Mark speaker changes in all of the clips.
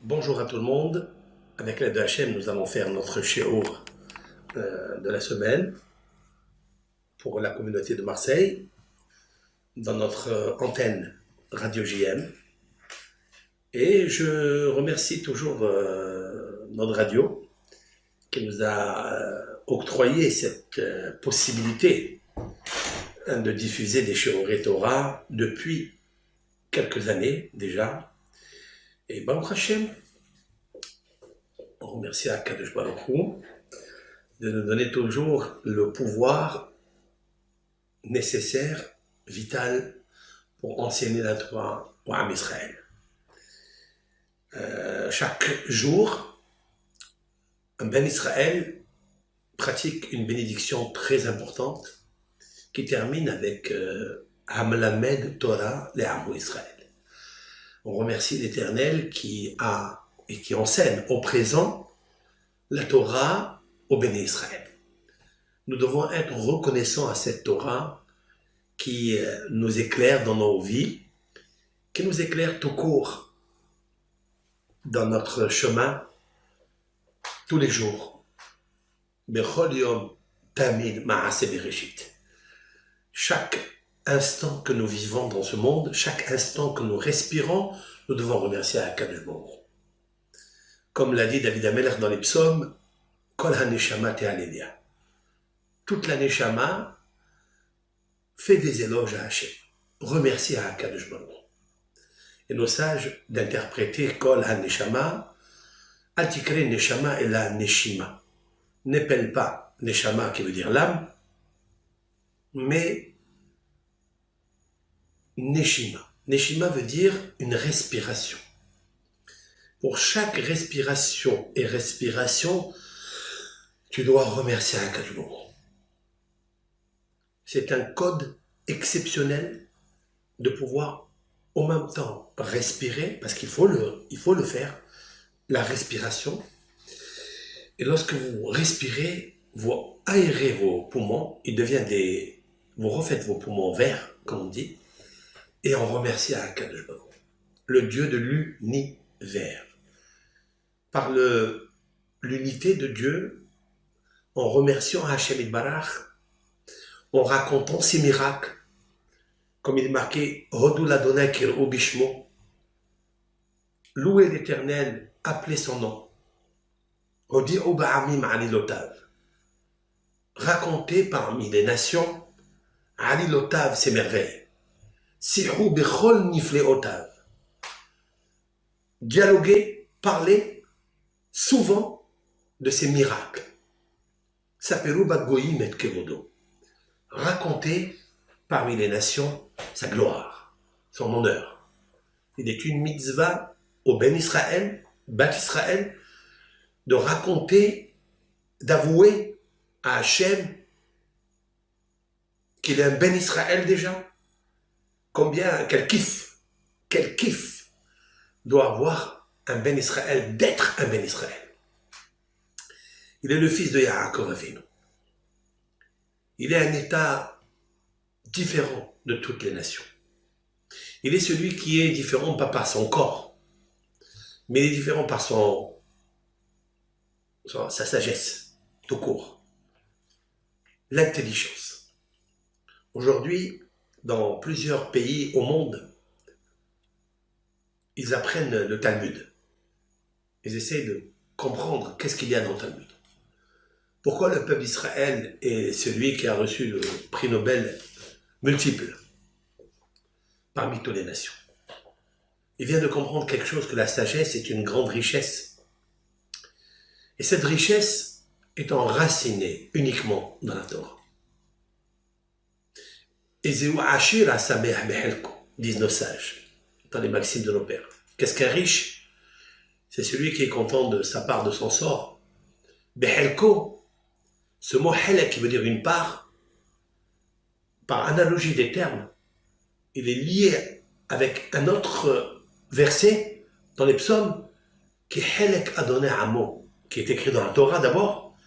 Speaker 1: Bonjour à tout le monde. Avec l'aide de Hachem, nous allons faire notre shiur de la semaine pour la communauté de Marseille dans notre antenne Radio JM. Et je remercie toujours notre radio qui nous a octroyé cette possibilité de diffuser des shiur Torah depuis quelques années déjà. Et Baruch Hashem, on remercie Akadosh Baruch Hu de nous donner toujours le pouvoir nécessaire, vital, pour enseigner la Torah au Ham Israël. Chaque jour, un Ben Israël pratique une bénédiction très importante qui termine avec Hamlamed Torah le Ham Israël. On remercie l'Éternel qui a et qui enseigne au présent la Torah au Ben Israël. Nous devons être reconnaissants à cette Torah qui nous éclaire dans nos vies, qui nous éclaire tout court dans notre chemin tous les jours. Bechol yom tamid ma'aseh bereshit. Chaque instant que nous vivons dans ce monde, chaque instant que nous respirons, nous devons remercier Akadosh Baruch Hu. Comme l'a dit David HaMelech dans les psaumes, Kol haneshama te'alelia. Toute la neshama fait des éloges à Hachem, remercie à Akadosh Baruch Hu. Et nos sages d'interpréter Kol haneshama, Atikre neshama et la neshima. N'épelle pas neshama qui veut dire l'âme, mais neshima. Neshima veut dire une respiration. Pour chaque respiration et respiration, tu dois remercier Akadosh Baruch Hu. C'est un code exceptionnel de pouvoir en même temps respirer, parce qu'il faut le faire, la respiration. Et lorsque vous respirez, vous aérez vos poumons, vous refaites vos poumons verts, comme on dit, et on remercie Akadosh Baruch Hu, le Dieu de l'univers. Par l'unité de Dieu, en remerciant Hachem Yitbarach, en racontant ses miracles, comme il est marqué, Hodou l'Adonai kir'u bishmo, louez l'Éternel, appelez son nom, Hodi'u ba'amim alilotav, racontez parmi les nations, alilotav ses merveilles, Si'u bechol nifleotav, dialoguez, parlez souvent de ses miracles, Saperu bagoyim et kevodo, racontez parmi les nations sa gloire, son honneur. Il est une mitzvah au Ben Israël, Bat Israël, de raconter, d'avouer à Hachem qu'il est un Ben Israël déjà. Quel kiff doit avoir un Ben Israël, d'être un Ben Israël. Il est le fils de Yaakov Avinu. Il est un état différent de toutes les nations. Il est celui qui est différent pas par son corps, mais il est différent par sa sagesse, tout court. L'intelligence. Aujourd'hui, dans plusieurs pays au monde, ils apprennent le Talmud. Ils essaient de comprendre qu'est-ce qu'il y a dans le Talmud. Pourquoi le peuple d'Israël est celui qui a reçu le prix Nobel multiple parmi toutes les nations. Il vient de comprendre quelque chose, que la sagesse est une grande richesse. Et cette richesse est enracinée uniquement dans la Torah. Ezeu ashir asameh behelko, disent nos sages, dans les maximes de nos pères. Qu'est-ce qu'un riche? C'est celui qui est content de sa part de son sort. Behelko, ce mot helek qui veut dire une part, par analogie des termes, il est lié avec un autre verset dans les psaumes qui helek adonai amo, qui est écrit dans la Torah d'abord,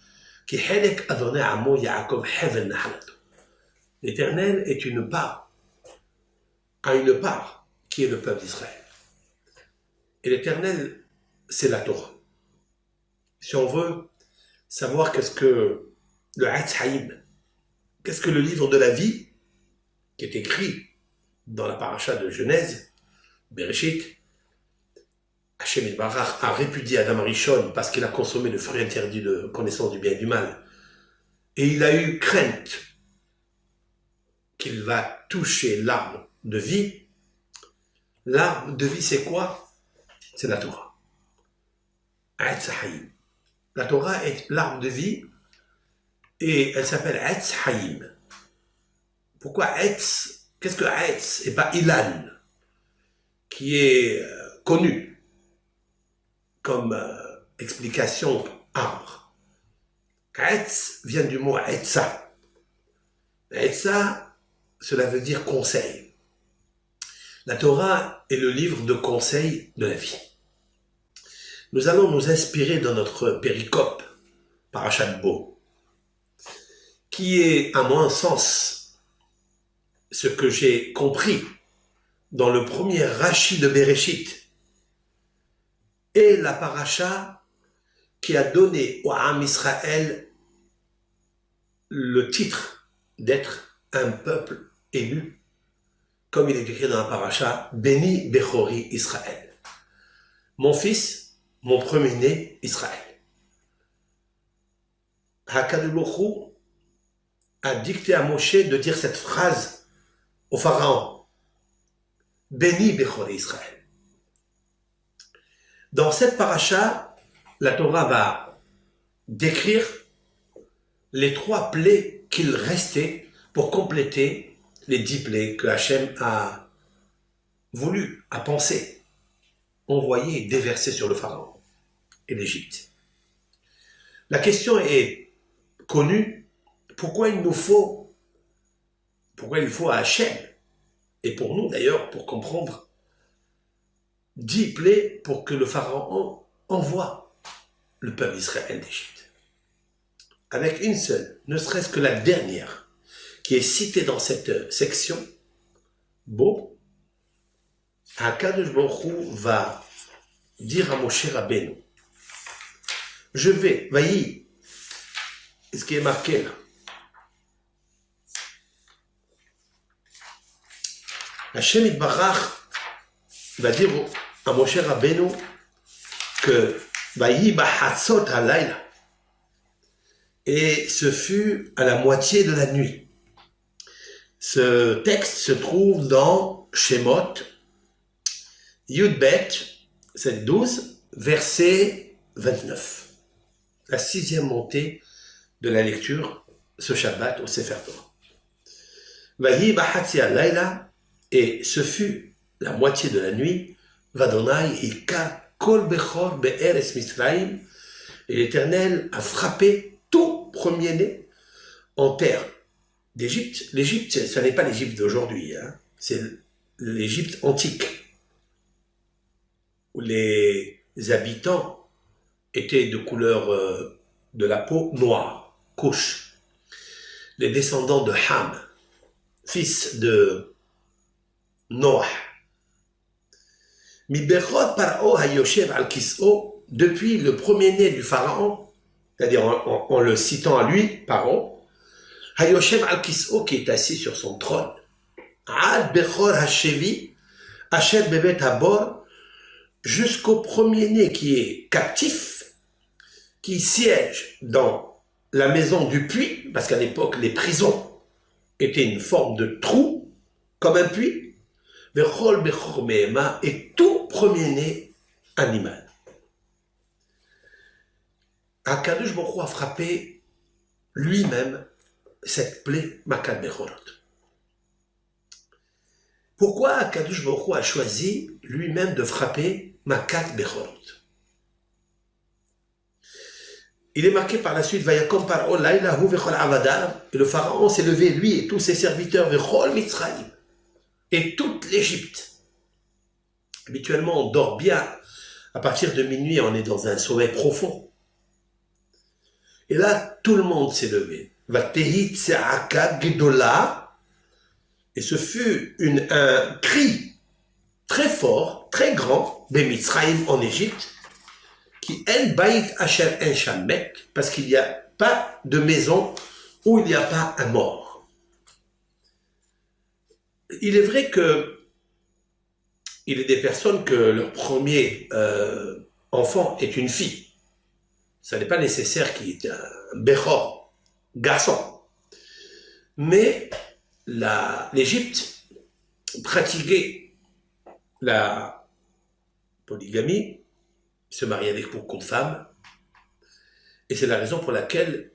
Speaker 1: qui helek adonai amo Yaakov hevel nahalato. L'Éternel est une part, a une part qui est le peuple d'Israël. Et l'Éternel c'est la Torah. Si on veut savoir qu'est-ce que le Etz Haïm, qu'est-ce que le livre de la vie, qui est écrit dans la paracha de Genèse, Bereshit, Hachem Barach a répudié Adam Arishon parce qu'il a consommé le fruit interdit de connaissance du bien et du mal. Et il a eu crainte qu'il va toucher l'arbre de vie. L'arbre de vie, c'est quoi? C'est la Torah. Etz Haïm. La Torah est l'arbre de vie et elle s'appelle Etz Haïm. Pourquoi Etz? Qu'est-ce que Etz et pas Ilan, qui est connu comme explication arbre. Etz vient du mot Etza. Etza, cela veut dire conseil. La Torah est le livre de conseil de la vie. Nous allons nous inspirer dans notre péricope, Parashat Bo, qui est, à mon sens, ce que j'ai compris dans le premier Rashi de Bereshit, et la paracha qui a donné au Am Israël le titre d'être un peuple élu, comme il est écrit dans la paracha, Béni Bechori Israël. Mon fils, mon premier-né, Israël. HaKadosh Baruch Hu a dicté à Moshe de dire cette phrase au Pharaon. Béni Bechori Israël. Dans cette paracha, la Torah va décrire les 3 plaies qu'il restait pour compléter les 10 plaies que Hachem a voulu, a pensé, envoyer et déverser sur le Pharaon et l'Égypte. La question est connue, pourquoi il faut à Hachem, et pour nous d'ailleurs, pour comprendre, 10 plaies pour que le Pharaon envoie le peuple d'Israël d'Égypte. Avec une seule, ne serait-ce que la dernière, qui est citée dans cette section, Bo, HaKadosh Baruch Hu va dire à Moshe Rabbeinu, je vais, voyez, ce qui est marqué là. Hachem Yitbarach va dire à Moshe Rabbeinu que Vayi Bahatzot Halayla, et ce fut à la moitié de la nuit. Ce texte se trouve dans Shemot Yudbet, c'est 12, verset 29. La 6e montée de la lecture ce Shabbat au Sefer Torah. Vayi Bahatzi Halayla, et ce fut la moitié de la nuit, Vadonai Ika Kol Bechor Be'eres Mitzrayim, et l'Éternel a frappé tout premier-né en terre d'Égypte. L'Égypte, ce n'est pas l'Égypte d'aujourd'hui, hein. C'est l'Égypte antique, où les habitants étaient de couleur de la peau noire, couche. Les descendants de Ham, fils de Noah. Miberot Paro Hayoshev al Kis'o, depuis le premier-né du pharaon, c'est-à-dire en le citant à lui, Paro, Hayoshev al Kis'o, qui est assis sur son trône, Ad Bechor Hashevi, Asher Bebet Habor, jusqu'au premier-né qui est captif, qui siège dans la maison du puits, parce qu'à l'époque, les prisons étaient une forme de trou, comme un puits, Vechol Bechor Mehema, et tout premier-né animal. HaKadosh Baruch Hu a frappé lui-même cette plaie Makat Bechorot. Pourquoi HaKadosh Baruch Hu a choisi lui-même de frapper Makat Bechorot? Il est marqué par la suite, Vayakom Paro Laila Hu Vechol Avadav, et le pharaon s'est levé, lui et tous ses serviteurs, Vechol Mitzrayim, et toute l'Égypte. Habituellement, on dort bien. À partir de minuit, on est dans un sommeil profond. Et là, tout le monde s'est levé. Vatehi Tseaka Gedola, et ce fut un cri très fort, très grand, Bemitzrayim en Égypte, qui en Baït Asher en Shamek, parce qu'il n'y a pas de maison où il n'y a pas un mort. Il est vrai que il y a des personnes que leur premier enfant est une fille. Ce n'est pas nécessaire qu'il y ait un Bechor, garçon. Mais l'Égypte pratiquait la polygamie, se mariait avec beaucoup de femmes, et c'est la raison pour laquelle,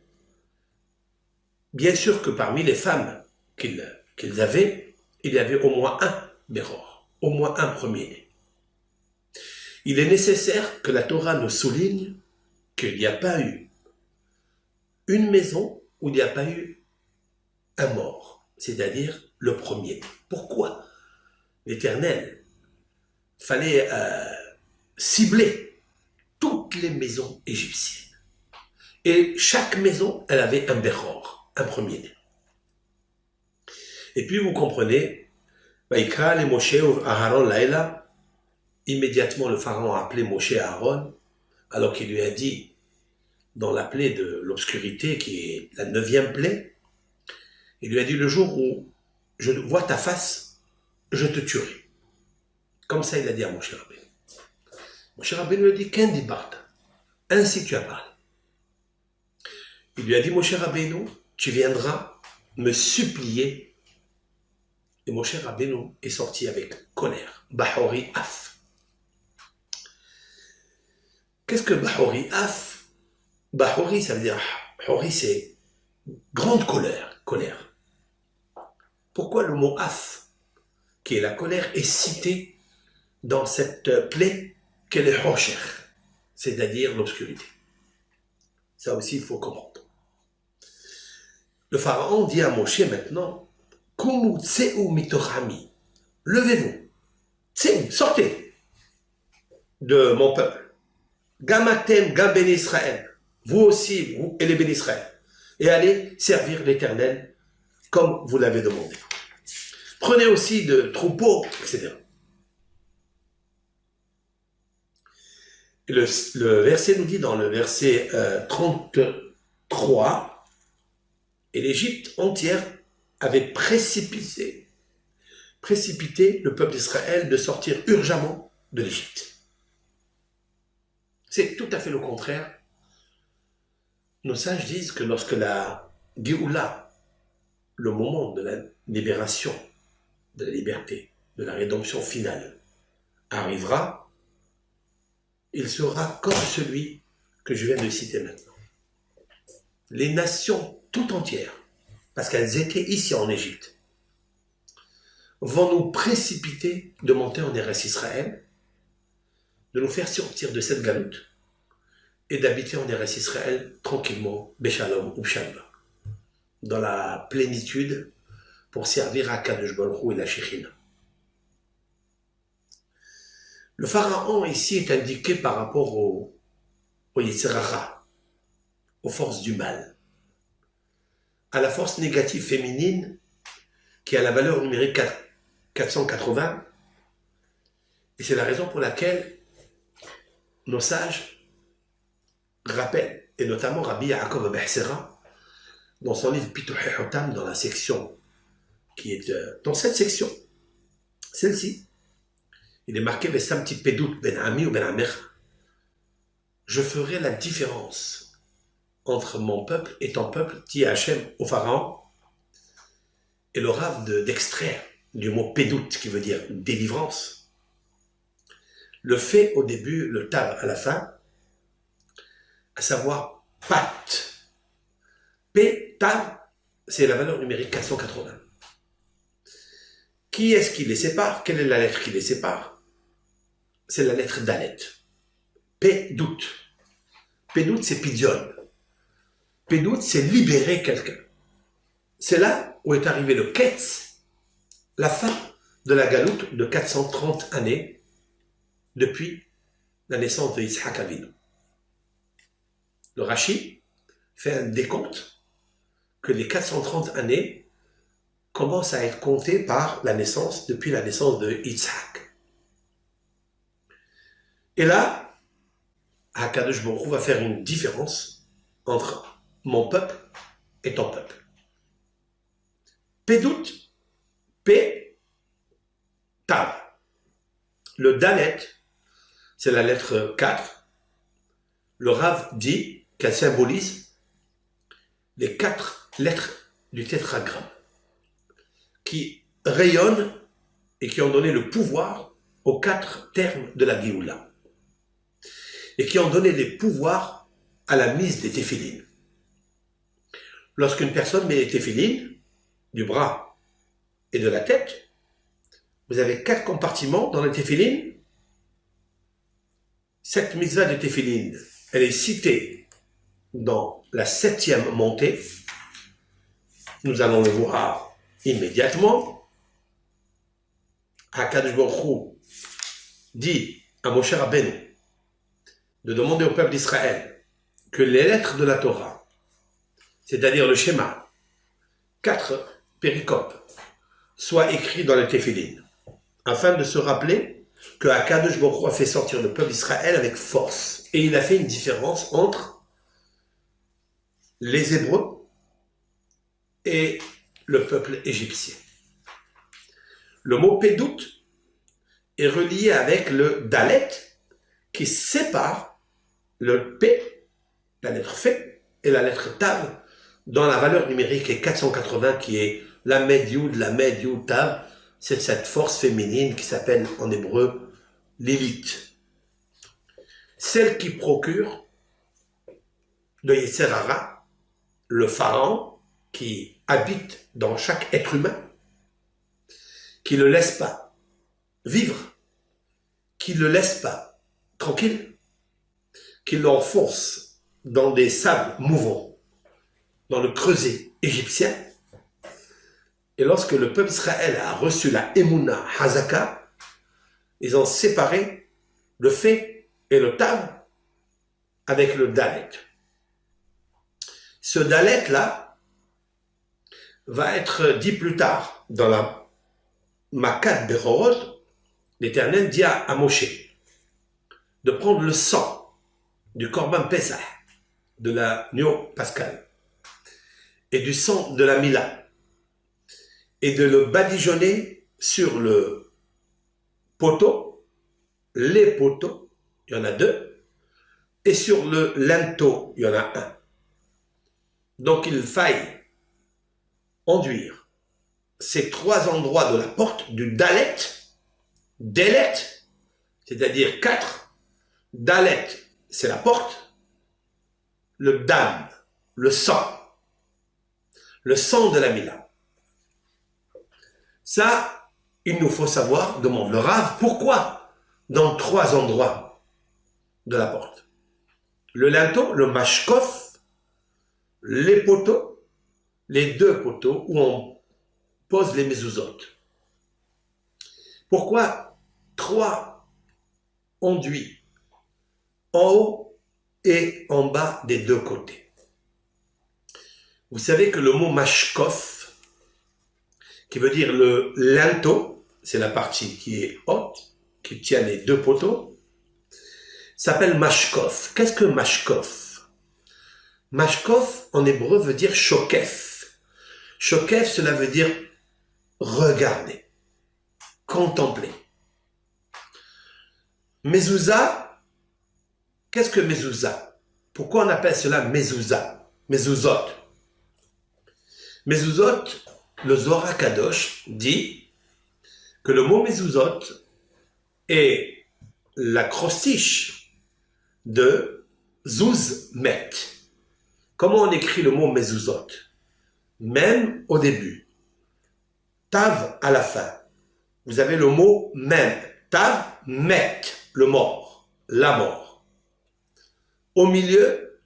Speaker 1: bien sûr que parmi les femmes qu'ils avaient, il y avait au moins un Bechor, au moins un premier-né. Il est nécessaire que la Torah nous souligne qu'il n'y a pas eu une maison où il n'y a pas eu un mort, c'est-à-dire le premier. Pourquoi l'Éternel fallait cibler toutes les maisons égyptiennes? Et chaque maison, elle avait un Bechor, un premier-né. Et puis vous comprenez, Vaïkra les Moshe Aaron Laïla, immédiatement le pharaon a appelé Moshe et Aaron, alors qu'il lui a dit, dans la plaie de l'obscurité, qui est la 9e plaie, il lui a dit, le jour où je vois ta face, je te tuerai. Comme ça, il a dit à Moshe Rabbeinu. Moshe Rabbeinu lui a dit, Ken dit Bartha, ainsi tu as parlé. Il lui a dit, Moshe Rabbeinu, tu viendras me supplier. Et Moshe Rabbeinu est sorti avec colère. Bahori Af. Qu'est-ce que Bahori Af? Bahori, ça veut dire, Bahori, c'est grande colère. Pourquoi le mot Af, qui est la colère, est cité dans cette plaie qu'elle est Hosher, c'est-à-dire l'obscurité? Ça aussi, il faut comprendre. Le pharaon dit à Moshe maintenant, Kumu tseu mitochami, levez-vous, tseu, sortez de mon peuple. Gamatem, gam ben Israël, vous aussi, vous et les ben Israël, et allez servir l'Éternel comme vous l'avez demandé. Prenez aussi de troupeaux, etc. Et le verset nous dit dans le verset 33, et l'Égypte entière avait précipité le peuple d'Israël de sortir urgemment de l'Égypte. C'est tout à fait le contraire. Nos sages disent que lorsque la Géoula, le moment de la libération, de la liberté, de la rédemption finale, arrivera, il sera comme celui que je viens de citer maintenant. Les nations tout entières, parce qu'elles étaient ici en Égypte, vont nous précipiter de monter en Eretz Israël, de nous faire sortir de cette galoute et d'habiter en Eretz Israël tranquillement, Béchalom ou Shalva, dans la plénitude pour servir à Kadosh Baruch Hu et la Shekhinah. Le pharaon ici est indiqué par rapport au Yetzer Hara, aux forces du mal, à la force négative féminine qui a la valeur numérique 480, et c'est la raison pour laquelle nos sages rappellent, et notamment Rabbi Yaakov Behsera, dans son livre Pituchei Hotam, dans la section qui est dans cette section, celle-ci, il est marqué Vesamti Pedut Ben Ami ou Ben Amer. Je ferai la différence entre mon peuple et ton peuple, dit Hachem au pharaon, et le rave d'extraire du mot Pedut qui veut dire délivrance. Le fait au début, le tav à la fin, à savoir pat. P, tav, c'est la valeur numérique 480. Qui est-ce qui les sépare? Quelle est la lettre qui les sépare? C'est la lettre Dalet. Pédout. Pédout, c'est pidion. Pédout, c'est libérer quelqu'un. C'est là où est arrivé le Ketz, la fin de la galoute de 430 années depuis la naissance de Yitzhak Avinu. Le Rashi fait un décompte que les 430 années commencent à être comptées par la naissance, depuis la naissance de Yitzhak. Et là, à Akadosh Baruch Hu va faire une différence entre mon peuple et ton peuple. Pédout, P, Tav. Le Dalet, c'est la lettre 4. Le Rav dit qu'elle symbolise les 4 lettres du tétragramme qui rayonnent et qui ont donné le pouvoir aux 4 termes de la Géoula et qui ont donné les pouvoirs à la mise des téphilines. Lorsqu'une personne met les téphilines du bras et de la tête, vous avez 4 compartiments dans les téphilines. Cette mitzvah de téphilines, elle est citée dans la 7e montée. Nous allons le voir immédiatement. Akadosh Baruch Hu dit à Moshe Rabbeinu de demander au peuple d'Israël que les lettres de la Torah, c'est-à-dire le schéma, 4 péricopes, soient écrits dans les téphilines, afin de se rappeler que Akadosh Baruch Hu a fait sortir le peuple d'Israël avec force. Et il a fait une différence entre les Hébreux et le peuple égyptien. Le mot Pédout est relié avec le Dalet qui sépare le P, la lettre F, et la lettre Tav dans la valeur numérique est 480 qui est la Yud, Tav. C'est cette force féminine qui s'appelle en hébreu l'élite. Celle qui procure de Yetzer Hara, le pharaon qui habite dans chaque être humain, qui ne le laisse pas vivre, qui ne le laisse pas tranquille, qui l'enfonce dans des sables mouvants, dans le creuset égyptien. Et lorsque le peuple d'Israël a reçu la Emouna Hazaka, ils ont séparé le Fait et le Tav avec le Dalet. Ce Dalet-là va être dit plus tard dans la Makat Berorot. L'Éternel dit à Moshe de prendre le sang du Korban Pesach, de l'agneau pascal, et du sang de la Mila, et de le badigeonner sur le poteau, les poteaux, il y en a 2, et sur le linteau, il y en a 1. Donc il faille enduire ces 3 endroits de la porte du Dalet, Delet, c'est-à-dire 4. Dalet, c'est la porte. Le Dam, le sang de la Mila. Ça, il nous faut savoir, demande le Rav, pourquoi dans 3 endroits de la porte. Le linteau, le mashkof, les poteaux, les 2 poteaux où on pose les mezuzot. Pourquoi 3 enduits en haut et en bas des 2 côtés? Vous savez que le mot mashkof, qui veut dire le linteau, c'est la partie qui est haute, qui tient les 2 poteaux, s'appelle mashkof. Qu'est-ce que mashkof? Mashkof en hébreu veut dire shokef. Shokef, cela veut dire regarder, contempler. Mezouza, qu'est-ce que mezouza? Pourquoi on appelle cela mezouza? Mezuzot. Mezuzot, le Zohar HaKadosh dit que le mot mezuzot est l'acrostiche de zuzmet. Comment on écrit le mot mezuzot? Même au début. Tav à la fin. Vous avez le mot même. Tav, met, le mort, la mort. Au milieu,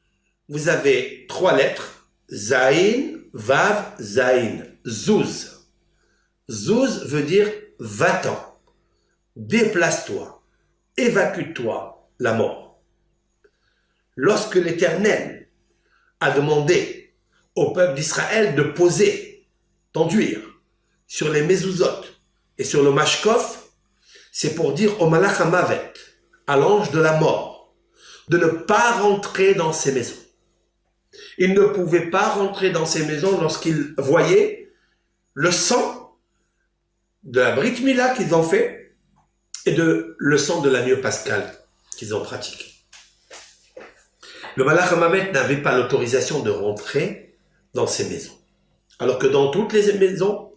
Speaker 1: vous avez 3 lettres. Zain, Vav, Zain. Zouz. Zouz veut dire va-t'en, déplace-toi, évacue-toi la mort. Lorsque l'Éternel a demandé au peuple d'Israël de poser, d'enduire sur les mezuzot et sur le mashkof, c'est pour dire au malach hamavet, à l'ange de la mort, de ne pas rentrer dans ces maisons. Ils ne pouvaient pas rentrer dans ces maisons lorsqu'ils voyaient le sang de la Brit Mila qu'ils ont fait et le sang de l'agneau pascal qu'ils ont pratiqué. Le Malach HaMavet n'avait pas l'autorisation de rentrer dans ces maisons. Alors que dans toutes les maisons,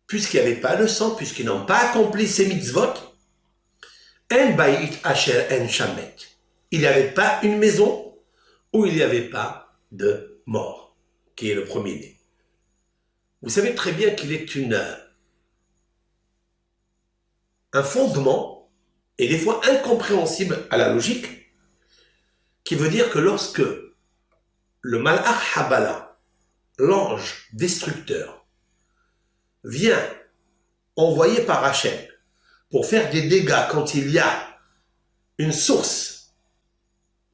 Speaker 1: puisqu'il n'y avait pas le sang, puisqu'ils n'ont pas accompli ces mitzvot, En Bayit Asher En Shamet. Il n'y avait pas une maison où il n'y avait pas de mort, qui est le premier-né. Vous savez très bien qu'il est un fondement, et des fois incompréhensible à la logique, qui veut dire que lorsque le Malach Habala, l'ange destructeur, vient envoyé par Hachem pour faire des dégâts quand il y a une source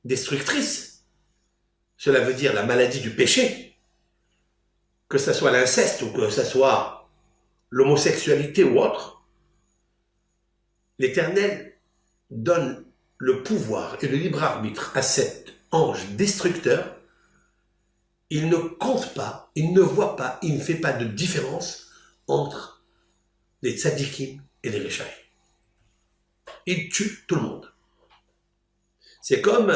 Speaker 1: destructrice, cela veut dire la maladie du péché, que ce soit l'inceste ou que ce soit l'homosexualité ou autre, l'Éternel donne le pouvoir et le libre arbitre à cet ange destructeur. Il ne compte pas, il ne voit pas, il ne fait pas de différence entre les tzadikim et les réchaïs. Il tue tout le monde. C'est comme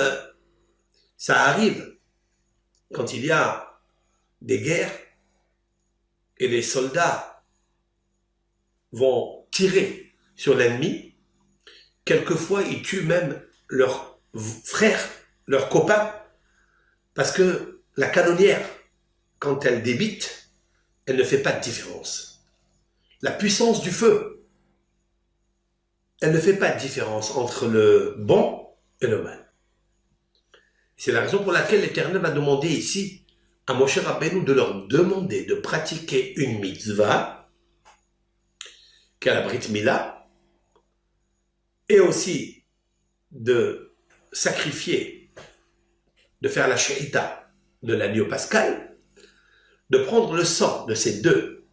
Speaker 1: ça arrive quand il y a des guerres et les soldats vont tirer sur l'ennemi. Quelquefois, ils tuent même leurs frères, leurs copains, parce que la canonnière, quand elle débite, elle ne fait pas de différence. La puissance du feu, elle ne fait pas de différence entre le bon et le mal. C'est la raison pour laquelle l'Éternel va demander ici à Moshe Rabbeinu de leur demander de pratiquer une mitzvah, qui est la Brit Mila, et aussi de sacrifier, de faire la shahita de l'agneau pascal, de prendre le sang de ces deux,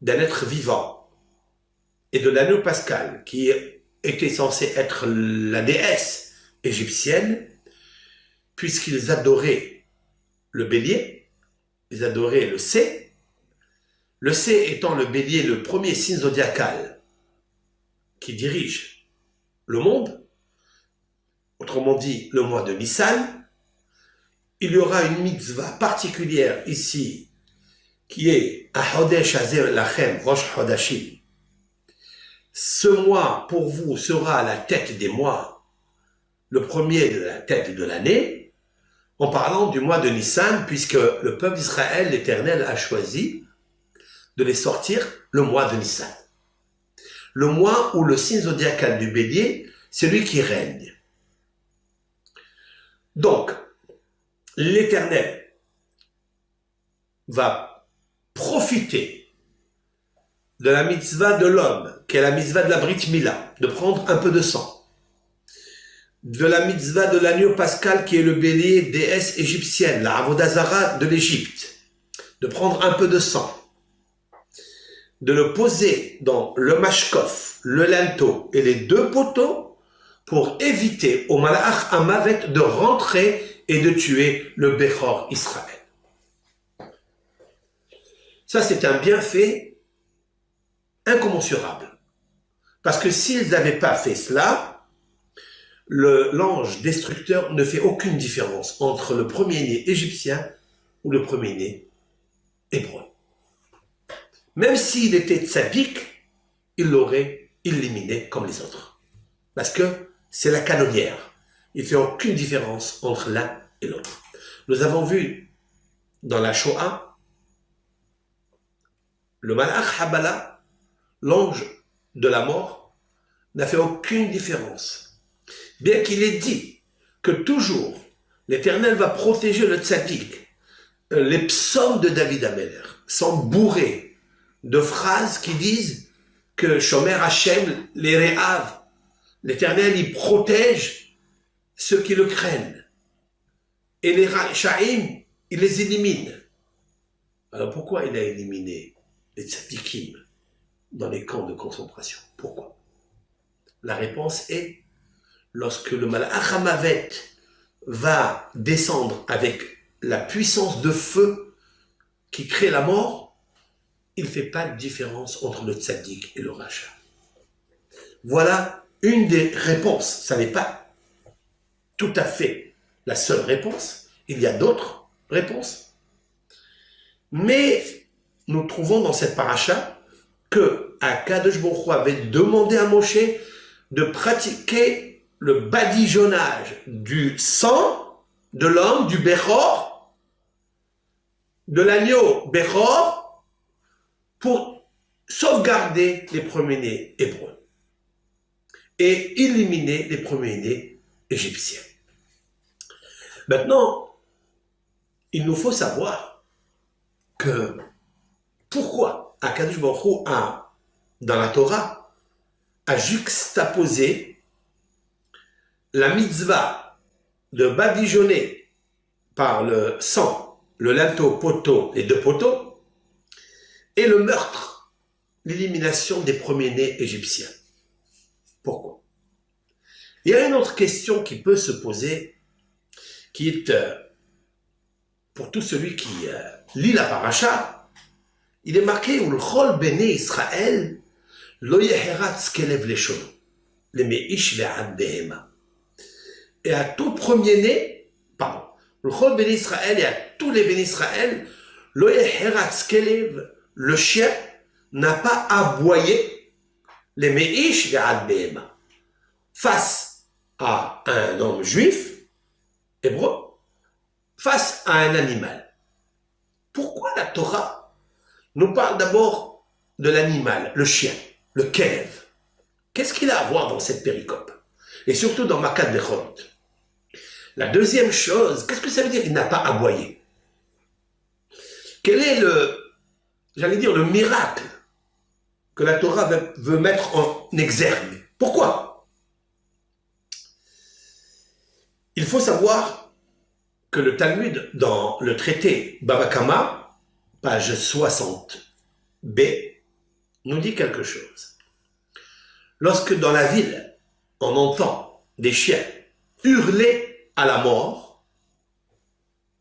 Speaker 1: d'un être vivant, et de l'agneau pascal, qui était censé être la déesse égyptienne, puisqu'ils adoraient le bélier, ils adoraient le C étant le bélier, le premier signe zodiacal qui dirige le monde, autrement dit le mois de Nissan. Il y aura une mitzvah particulière ici, qui est Ahodesh Hazer Lachem Rosh Hodashim. Ce mois pour vous sera la tête des mois, le premier de la tête de l'année, en parlant du mois de Nissan, puisque le peuple d'Israël, l'Éternel, a choisi de les sortir le mois de Nissan. Le mois où le signe zodiacal du bélier, c'est lui qui règne. Donc, l'Éternel va profiter de la mitzvah de l'homme, qui est la mitzvah de la Brit Mila, de prendre un peu de sang, de la mitzvah de l'agneau pascal, qui est le bélier, déesse égyptienne, la Avodah Zara de l'Égypte, de prendre un peu de sang, de le poser dans le mashkof, le linteau et les deux poteaux pour éviter au Malach HaMavet de rentrer et de tuer le Bechor Israël. Ça, c'est un bienfait incommensurable. Parce que s'ils n'avaient pas fait cela, l'ange destructeur ne fait aucune différence entre le premier-né égyptien ou le premier-né hébreu. Même s'il était tzaddik, il l'aurait éliminé comme les autres. Parce que c'est la canonnière. Il ne fait aucune différence entre l'un et l'autre. Nous avons vu dans la Shoah, le Malach Habala, l'ange de la mort, n'a fait aucune différence. Bien qu'il ait dit que toujours l'Éternel va protéger le tzaddik, les psaumes de David Ameler sont bourrés de phrases qui disent que Shomer Hashem les Rehav, l'Éternel il protège ceux qui le craignent, et les Rachaim il les élimine. Alors pourquoi il a éliminé les tzadikim dans les camps de concentration? Pourquoi? La réponse est lorsque le Malach HaMavet va descendre avec la puissance de feu qui crée la mort, il ne fait pas de différence entre le tzaddik et le rachat. Voilà une des réponses. Ça n'est pas tout à fait la seule réponse. Il y a d'autres réponses. Mais nous trouvons dans cette paracha que Akadosh Baruch Hu avait demandé à Moshe de pratiquer le badigeonnage du sang de l'homme, du Bechor, de l'agneau Bechor, pour sauvegarder les premiers-nés hébreux et éliminer les premiers-nés égyptiens. Maintenant, il nous faut savoir que pourquoi Akadosh Baruch Hu a, dans la Torah, a juxtaposé la mitzvah de badigeonner par le sang, le linteau, poteau, les deux poteaux, et le meurtre, l'élimination des premiers-nés égyptiens. Pourquoi? Il y a une autre question qui peut se poser, qui est pour tout celui qui lit la paracha, il est marqué Ulchol Bnei Israël lo yeheratz kelev leshono lemeish ve'ad behema. Et à tout premier-né, pardon, Ulchol Bnei Israël et à tous les Bnei Israël, lo yeheratz kelev, le chien n'a pas aboyé lemeish ve'ad behema face à un homme juif, hébreu, face à un animal. Pourquoi la Torah nous parle d'abord de l'animal, le chien, le kelev? Qu'est-ce qu'il a à voir dans cette péricope? Et surtout dans Makat Bechorot. La deuxième chose, qu'est-ce que ça veut dire il n'a pas aboyé? Quel est j'allais dire, le miracle que la Torah veut mettre en exergue? Pourquoi? Il faut savoir que le Talmud, dans le traité Baba Kama, page 60b, nous dit quelque chose. Lorsque dans la ville, on entend des chiens hurler à la mort,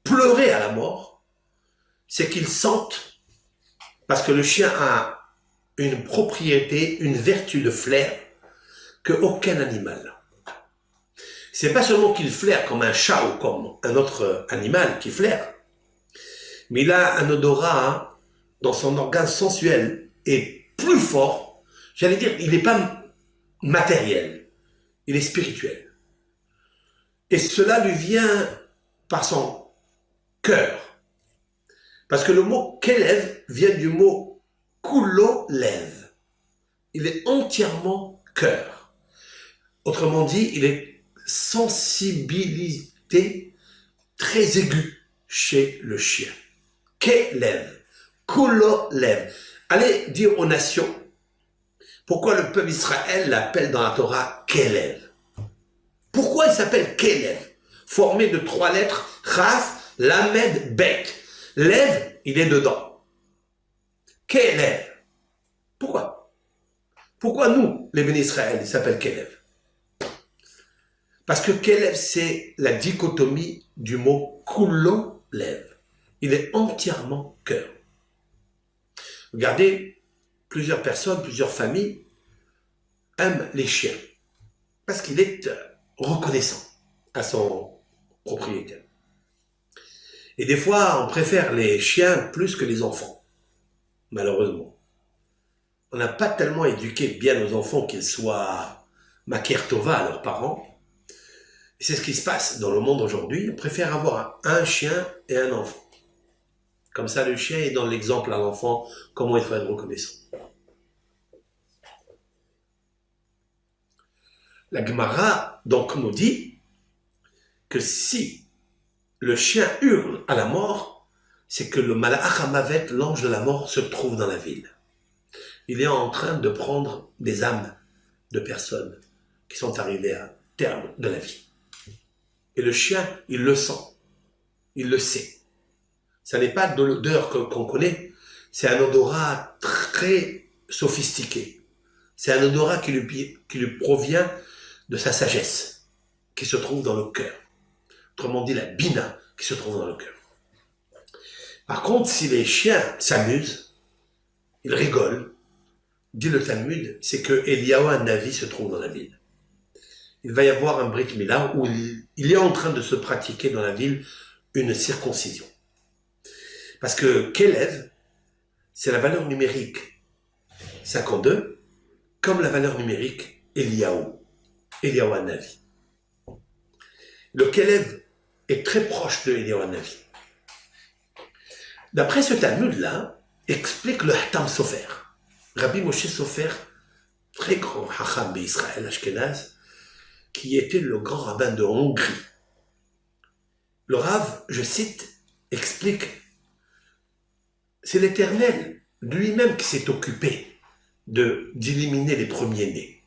Speaker 1: pleurer à la mort, c'est qu'ils sentent, parce que le chien a une propriété, une vertu de flair, que aucun animal n'a. C'est pas seulement qu'il flaire comme un chat ou comme un autre animal qui flaire, mais il a un odorat dans son organe sensuel et plus fort. J'allais dire, il n'est pas matériel, il est spirituel. Et cela lui vient par son cœur. Parce que le mot kelev vient du mot kulo-lev. Il est entièrement cœur. Autrement dit, il est sensibilité très aiguë chez le chien. Kelev, kulo-lev. Allez dire aux nations pourquoi le peuple d'Israël l'appelle dans la Torah Kelev. Pourquoi il s'appelle Kelev? Formé de 3 lettres, Chaf, Lamed, Bet. Lev, il est dedans. Kelev. Pourquoi? Pourquoi nous, les bénis Israël, il s'appelle Kelev? Parce que Kelev, c'est la dichotomie du mot Kulo-lev. Il est entièrement cœur. Regardez, plusieurs personnes, plusieurs familles aiment les chiens parce qu'il est reconnaissant à son propriétaire. Et des fois, on préfère les chiens plus que les enfants, malheureusement. On n'a pas tellement éduqué bien nos enfants qu'ils soient maker tova à leurs parents. Et c'est ce qui se passe dans le monde aujourd'hui. On préfère avoir un chien et un enfant. Comme ça, le chien est dans l'exemple à l'enfant, comment il faut être reconnaissant. La Gemara, donc, nous dit que si le chien hurle à la mort, c'est que le Malach HaMavet, l'ange de la mort, se trouve dans la ville. Il est en train de prendre des âmes de personnes qui sont arrivées à terme de la vie. Et le chien, il le sent, il le sait. Ça n'est pas de l'odeur qu'on connaît, c'est un odorat très sophistiqué. C'est un odorat qui lui provient de sa sagesse. qui se trouve dans le cœur. Autrement dit, la bina qui se trouve dans le cœur. Par contre, si les chiens s'amusent, ils rigolent, dit le Talmud, c'est que Eliyahu Hanavi se trouve dans la ville. Il va y avoir un Brit Mila où il est en train de se pratiquer dans la ville une circoncision. Parce que Kélev, c'est la valeur numérique 52, comme la valeur numérique Eliyahu Hanavi. Le Kélev est très proche de Eliyahu Hanavi. D'après ce Talmud-là, explique le Hatam Sofer. Rabbi Moshe Sofer, très grand Hacham d'Israël Ashkenaz, qui était le grand rabbin de Hongrie. Le Rav, je cite, explique, c'est l'Éternel lui-même qui s'est occupé d'éliminer les premiers-nés.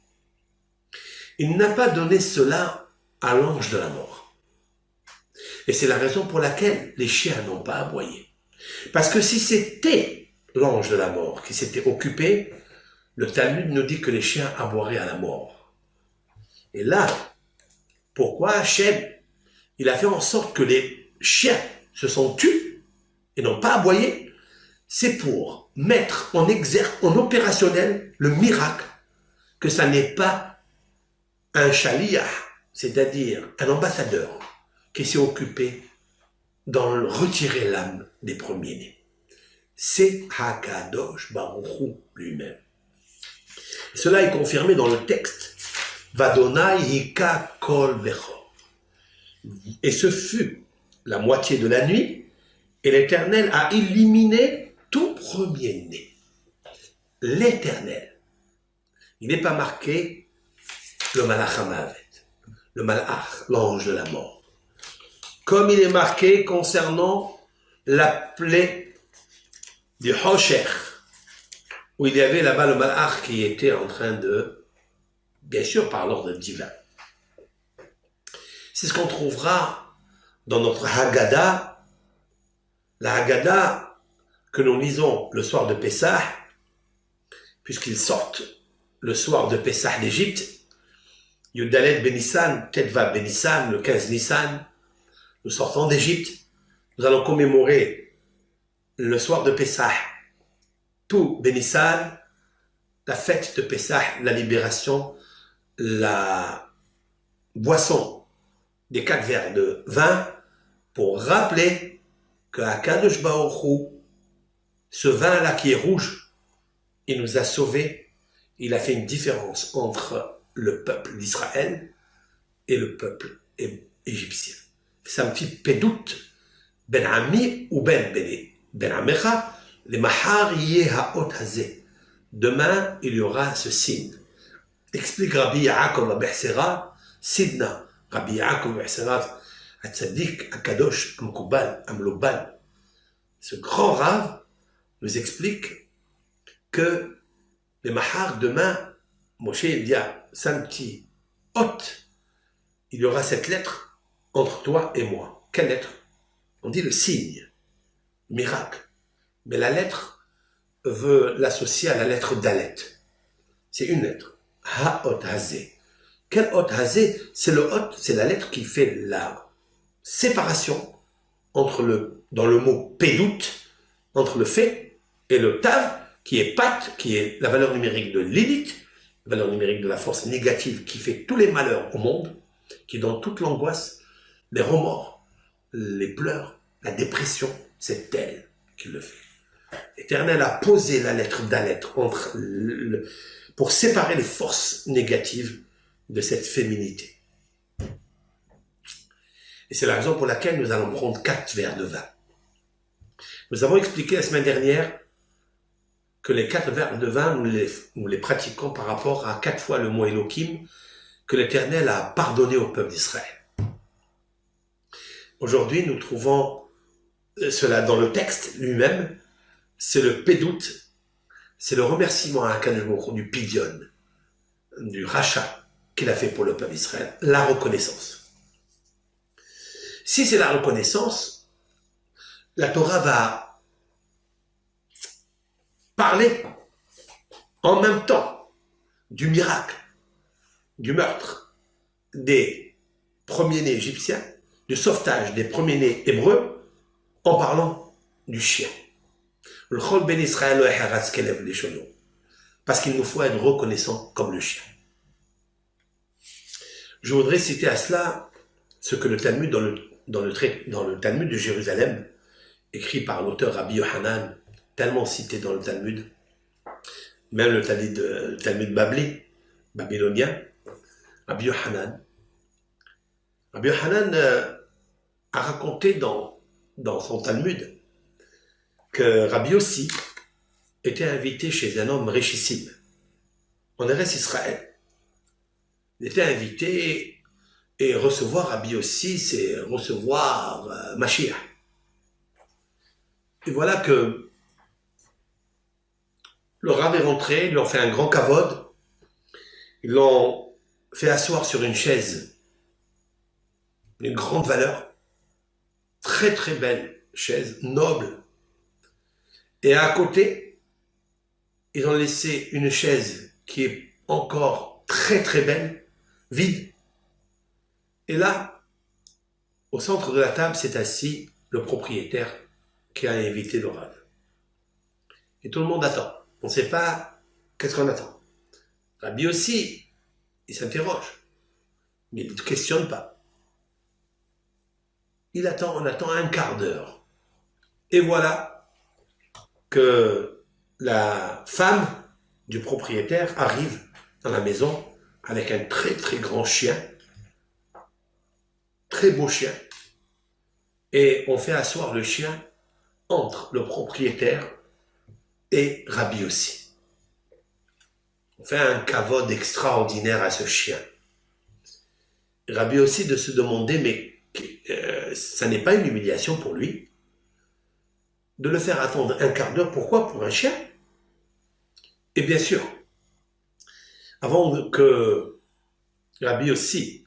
Speaker 1: Il n'a pas donné cela à l'ange de la mort. Et c'est la raison pour laquelle les chiens n'ont pas aboyé. Parce que si c'était l'ange de la mort qui s'était occupé, le Talmud nous dit que les chiens aboieraient à la mort. Et là, pourquoi Hachem, il a fait en sorte que les chiens se sont tus et n'ont pas aboyé? C'est pour mettre en opérationnel le miracle que ça n'est pas un shaliach, c'est-à-dire un ambassadeur qui s'est occupé d'en retirer l'âme des premiers-nés. C'est Hakadosh Baruch Hu lui-même. Cela est confirmé dans le texte Vadonai Hika Kol Bechor. Et ce fut la moitié de la nuit, et l'Éternel a éliminé tout premier-né. L'Éternel. Il n'est pas marqué le Malach Hamavet, le Malach, l'ange de la mort. Comme il est marqué concernant la plaie du Hosher, où il y avait là-bas le Malach qui était en train de, bien sûr par l'ordre divin. C'est ce qu'on trouvera dans notre Haggadah, la Haggadah que nous lisons le soir de Pessah, puisqu'ils sortent le soir de Pessah d'Égypte, Yudalet Benissan, Tetva Benissan, le 15 Nissan, nous sortons d'Égypte, nous allons commémorer le soir de Pessah, tout Benissan, la fête de Pessah, la libération, la boisson des 4 verres de vin, pour rappeler que Akadosh Baruch Hu, ce vin-là qui est rouge, il nous a sauvés, il a fait une différence entre le peuple d'Israël et le peuple égyptien. C'est un petit pédoute, ben ami ou ben amecha, les mahar yeh haot hazeh. Demain, il y aura ce signe. Explique Rabbi Yaakov Abechsera, Sidna, Rabbi Yaakov Abechsera, Atzadik, Akadosh, Amkoubal, Amlobal. Ce grand rave nous explique que les mahar demain, Moshe dit à un petit hôte, il y aura cette lettre entre toi et moi. Quelle lettre? On dit le signe, miracle. Mais la lettre veut l'associer à la lettre Dalet. C'est une lettre. Ha-ot hazé. Quel hot hazé? C'est le hot, c'est la lettre qui fait la séparation entre dans le mot pédoute, entre le fait et le tav, qui est pat, qui est la valeur numérique de l'élite, la valeur numérique de la force négative qui fait tous les malheurs au monde, qui est dans toute l'angoisse, les remords, les pleurs, la dépression, c'est elle qui le fait. L'Éternel a posé la lettre Dalet pour séparer les forces négatives de cette féminité. Et c'est la raison pour laquelle nous allons prendre 4 verres de vin. Nous avons expliqué la semaine dernière que les 4 verres de vin, nous les pratiquons par rapport à 4 fois le mot Elohim que l'Éternel a pardonné au peuple d'Israël. Aujourd'hui, nous trouvons cela dans le texte lui-même, c'est le pédoute, c'est le remerciement à Akadosh Baruch Hu du pidion, du rachat qu'il a fait pour le peuple d'Israël, la reconnaissance. Si c'est la reconnaissance, la Torah va parler en même temps du miracle, du meurtre, des premiers-nés égyptiens, du sauvetage des premiers-nés hébreux, en parlant du chien. Parce qu'il nous faut être reconnaissant comme le chien. Je voudrais citer à cela ce que le Talmud, dans le Talmud de Jérusalem, écrit par l'auteur Rabbi Yohanan, tellement cité dans le Talmud, même le Talmud babylonien, Rabbi Yohanan. Rabbi Yohanan a raconté dans son Talmud que Rabbi Yossi était invité chez un homme richissime, en Eretz Israël. Il était invité, et recevoir Rabbi Yossi, c'est recevoir Mashiach. Et voilà que le Rav est rentré, ils lui ont fait un grand kavod, ils l'ont fait asseoir sur une chaise d'une grande valeur, très très belle chaise, noble. Et à côté, ils ont laissé une chaise qui est encore très très belle, vide. Et là, au centre de la table, s'est assis le propriétaire qui a invité le Rav. Et tout le monde attend. On ne sait pas qu'est-ce qu'on attend. Rabbi aussi, il s'interroge, mais il ne questionne pas. On attend un quart d'heure. Et voilà que la femme du propriétaire arrive dans la maison avec un très très grand chien, très beau chien, et on fait asseoir le chien entre le propriétaire et Rabbi aussi. On fait un kavod extraordinaire à ce chien. Rabbi aussi de se demander, mais ça n'est pas une humiliation pour lui de le faire attendre un quart d'heure. Pourquoi? Pour un chien? Et bien sûr, avant que Rabbi aussi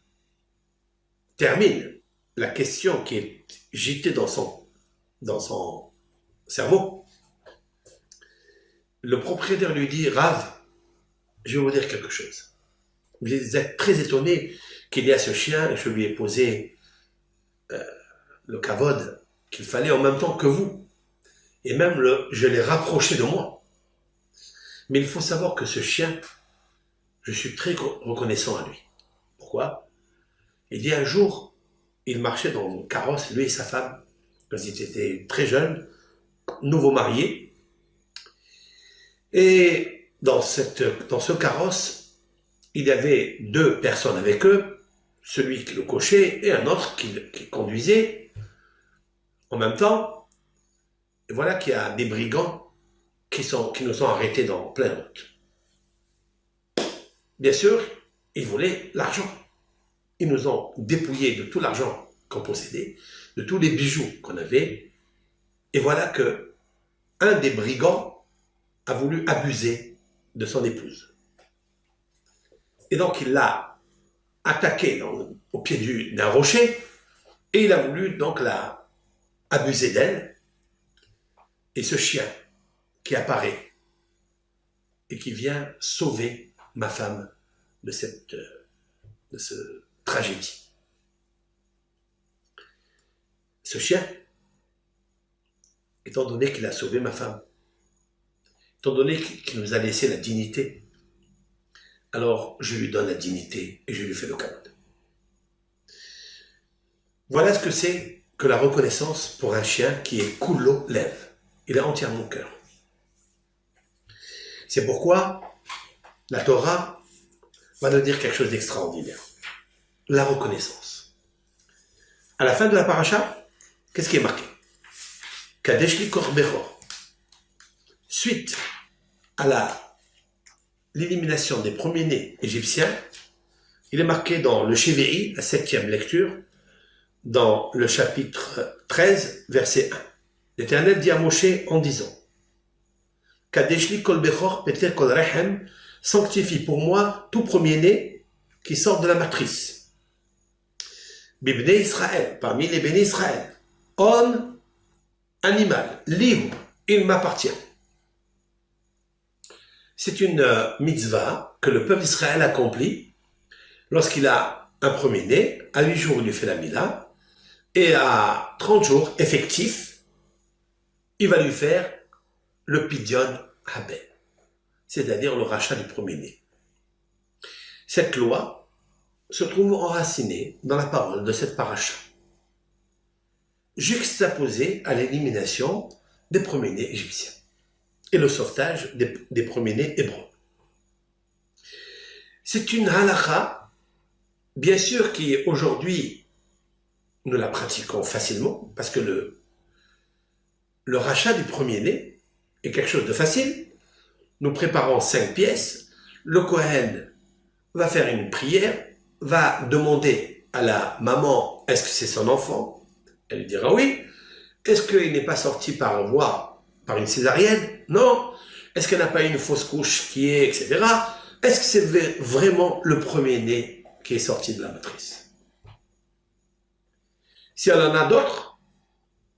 Speaker 1: termine la question qui est gîtée dans son cerveau, le propriétaire lui dit: Rav, je vais vous dire quelque chose. Vous êtes très étonné qu'il y a ce chien, et je lui ai posé le kavod qu'il fallait en même temps que vous. Et même je l'ai rapproché de moi. Mais il faut savoir que ce chien, je suis très reconnaissant à lui. Pourquoi? Il dit un jour, il marchait dans une carrosse, lui et sa femme, quand ils étaient très jeunes, nouveau mariés. Et dans ce carrosse, il y avait deux personnes avec eux, celui qui le cochait et un autre qui conduisait en même temps. Et voilà qu'il y a des brigands qui nous ont arrêtés dans pleine route. Bien sûr, ils voulaient l'argent. Ils nous ont dépouillés de tout l'argent qu'on possédait, de tous les bijoux qu'on avait. Et voilà que un des brigands a voulu abuser de son épouse. Et donc il l'a attaquée au pied d'un rocher, et il a voulu donc la abuser d'elle. Et ce chien qui apparaît et qui vient sauver ma femme de cette tragédie. Ce chien, étant donné qu'il a sauvé ma femme, étant donné qu'il nous a laissé la dignité, alors je lui donne la dignité et je lui fais le cadeau. Voilà ce que c'est que la reconnaissance pour un chien qui est kulo lev. Il est entièrement cœur. C'est pourquoi la Torah va nous dire quelque chose d'extraordinaire. La reconnaissance. À la fin de la paracha, qu'est-ce qui est marqué? Kadesh li korbechor. Suite à l'élimination des premiers-nés égyptiens, il est marqué dans le Shevei, la 7e lecture, dans le chapitre 13, verset 1. L'Éternel dit à Moshe en disant: Kadesh li kol bechor peter kol rechem, sanctifie pour moi tout premier-né qui sort de la matrice. Bibné Israël, parmi les bénis Israël, homme, animal, libre, il m'appartient. C'est une mitzvah que le peuple d'Israël accomplit lorsqu'il a un premier-né, à 8 jours, il lui fait la mila, et à 30 jours effectifs, il va lui faire le pidyon haben, c'est-à-dire le rachat du premier-né. Cette loi se trouve enracinée dans la parole de cette paracha, juxtaposée à l'élimination des premiers-nés égyptiens et le sauvetage des premiers-nés hébreux. C'est une halakha, bien sûr, qui aujourd'hui, nous la pratiquons facilement, parce que le rachat du premier-né est quelque chose de facile. Nous préparons 5 pièces, le Kohen va faire une prière, va demander à la maman, est-ce que c'est son enfant? Elle lui dira oui. Est-ce qu'il n'est pas sorti par voie, par une césarienne? Non. Est-ce qu'elle n'a pas eu une fausse couche qui est, etc. Est-ce que c'est vraiment le premier-né qui est sorti de la matrice? Si elle en a d'autres,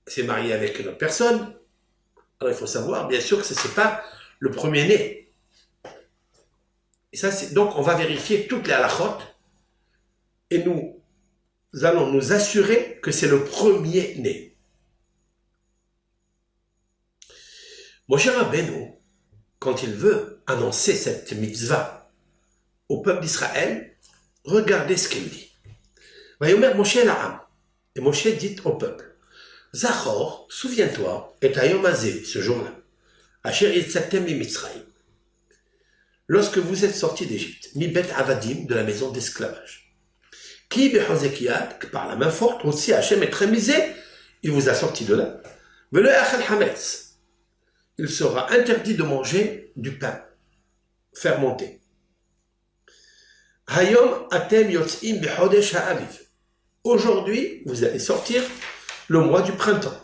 Speaker 1: s'est mariée avec une autre personne, alors il faut savoir, bien sûr, que ce n'est pas le premier-né. Et ça, donc, on va vérifier toutes les halakhot et nous allons nous assurer que c'est le premier-né. Moshe Rabbeinu, quand il veut annoncer cette mitzvah au peuple d'Israël, regardez ce qu'il dit. Vayomer Moshe la'am. Et Moshe dit au peuple, Zachor, souviens-toi, et hayom hazeh, ce jour-là, asher yitzatem mi Mitzrayim, lorsque vous êtes sortis d'Égypte, mi bet avadim, de la maison d'esclavage. Qui bechozek yad, que par la main forte, aussi Hachem est remisé, il vous a sorti de là. Velo yachal hametz, il sera interdit de manger du pain fermenté. Hayom atem yotzim bechodesh ha'aviv. Aujourd'hui, vous allez sortir le mois du printemps.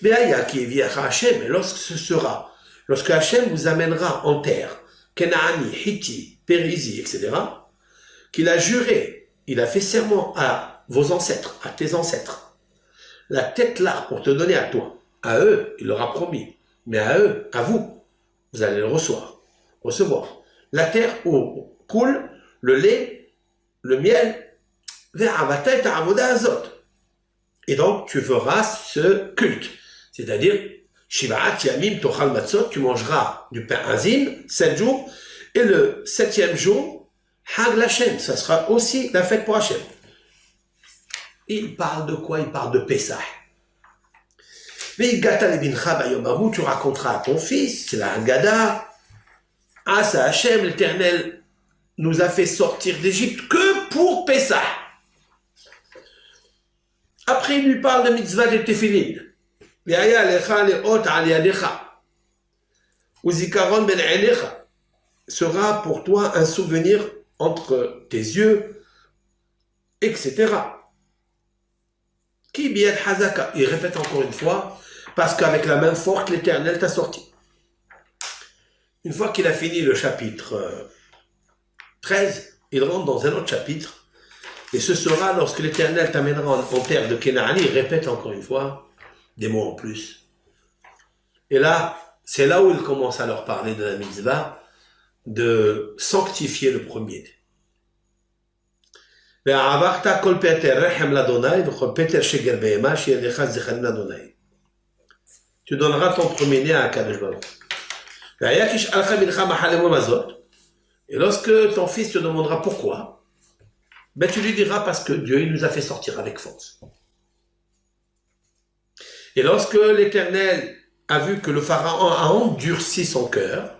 Speaker 1: Mais lorsque Hachem vous amènera en terre, Kenaani, Hiti, Périsie, etc., qu'il a juré, il a fait serment à vos ancêtres, à tes ancêtres, la tête là pour te donner à toi, à eux, il leur a promis, mais à eux, à vous, vous allez le recevoir. La terre où coule le lait, le miel, et donc tu feras ce culte, c'est-à-dire Shivat Yamim Tochal Matzot, tu mangeras du pain azim 7 jours, et le 7e jour, Hag Lashem, ça sera aussi la fête pour Hachem. Il parle de quoi? Il parle de Pessah. Mais Gata Lebincha Bayomahu, tu raconteras à ton fils, c'est la Haggadah, Asa Hachem, l'Éternel nous a fait sortir d'Égypte que pour Pessah. Après, il lui parle de mitzvah de Tefillin. Sera pour toi un souvenir entre tes yeux, etc. Il répète encore une fois, parce qu'avec la main forte, l'Éternel t'a sorti. Une fois qu'il a fini le chapitre 13, il rentre dans un autre chapitre. Et ce sera lorsque l'Éternel t'amènera en terre de Canaan. Il répète encore une fois des mots en plus. Et là, c'est là où il commence à leur parler de la mitzvah, de sanctifier le premier-né. Tu donneras ton premier-né à Akadosh Baruch. Et lorsque ton fils te demandera pourquoi, ben tu lui diras parce que Dieu il nous a fait sortir avec force. Et lorsque l'Éternel a vu que le Pharaon a endurci son cœur,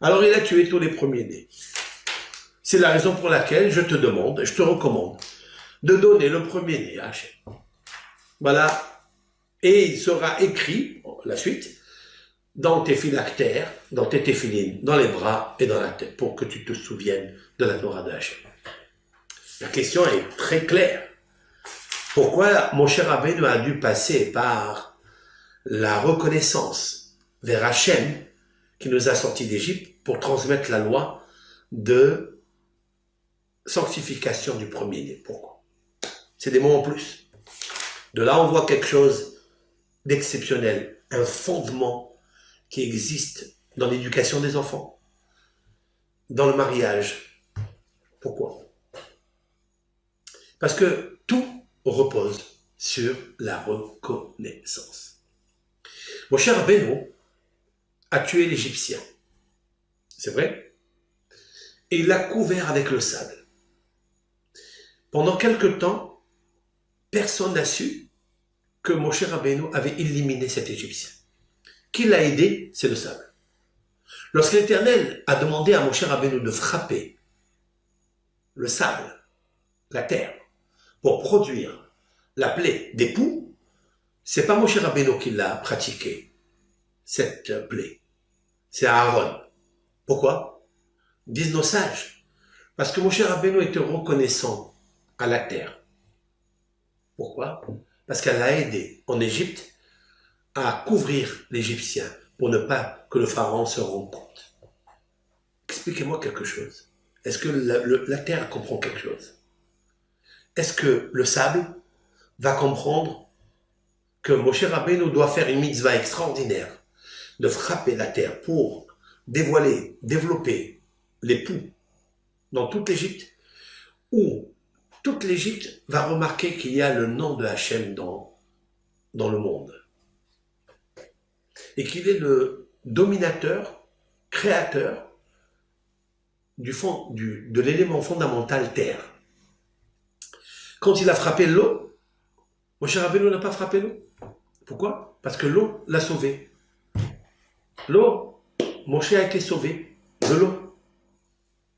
Speaker 1: alors il a tué tous les premiers-nés. C'est la raison pour laquelle je te demande, je te recommande de donner le premier-né à Hachem. Voilà. Et il sera écrit, la suite, dans tes phylactères, dans tes téphilines, dans les bras et dans la tête, pour que tu te souviennes de la Torah de Hachem. La question est très claire. Pourquoi Moshe Rabbeinu a dû passer par la reconnaissance vers Hachem qui nous a sortis d'Égypte pour transmettre la loi de sanctification du premier-né? Pourquoi? C'est des mots en plus. De là, on voit quelque chose d'exceptionnel, un fondement qui existe dans l'éducation des enfants, dans le mariage. Pourquoi? Parce que tout repose sur la reconnaissance. Mon cher Rabbeinu a tué l'Égyptien. C'est vrai? Et il l'a couvert avec le sable. Pendant quelque temps, personne n'a su que Moshe Rabbeinu avait éliminé cet Égyptien. Qui l'a aidé? C'est le sable. Lorsque l'Éternel a demandé à Moshe Rabbeinu de frapper le sable, la terre, pour produire la plaie des poux, c'est pas Moshe Rabbeinu qui l'a pratiqué, cette plaie. C'est Aaron. Pourquoi? Disent nos sages. Parce que Moshe Rabbeinu était reconnaissant à la terre. Pourquoi? Parce qu'elle l'a aidé en Égypte à couvrir l'Égyptien pour ne pas que le pharaon se rende compte. Expliquez-moi quelque chose. Est-ce que la terre comprend quelque chose? Est-ce que le sable va comprendre que Moshe Rabbeinu doit faire une mitzvah extraordinaire de frapper la terre pour dévoiler, développer les poux dans toute l'Égypte, ou toute l'Égypte va remarquer qu'il y a le nom de Hachem dans le monde, et qu'il est le dominateur, créateur de l'élément fondamental terre. Quand il a frappé l'eau, Moshe Rabbeinu n'a pas frappé l'eau. Pourquoi? Parce que l'eau l'a sauvé. L'eau, Moshe a été sauvé de l'eau.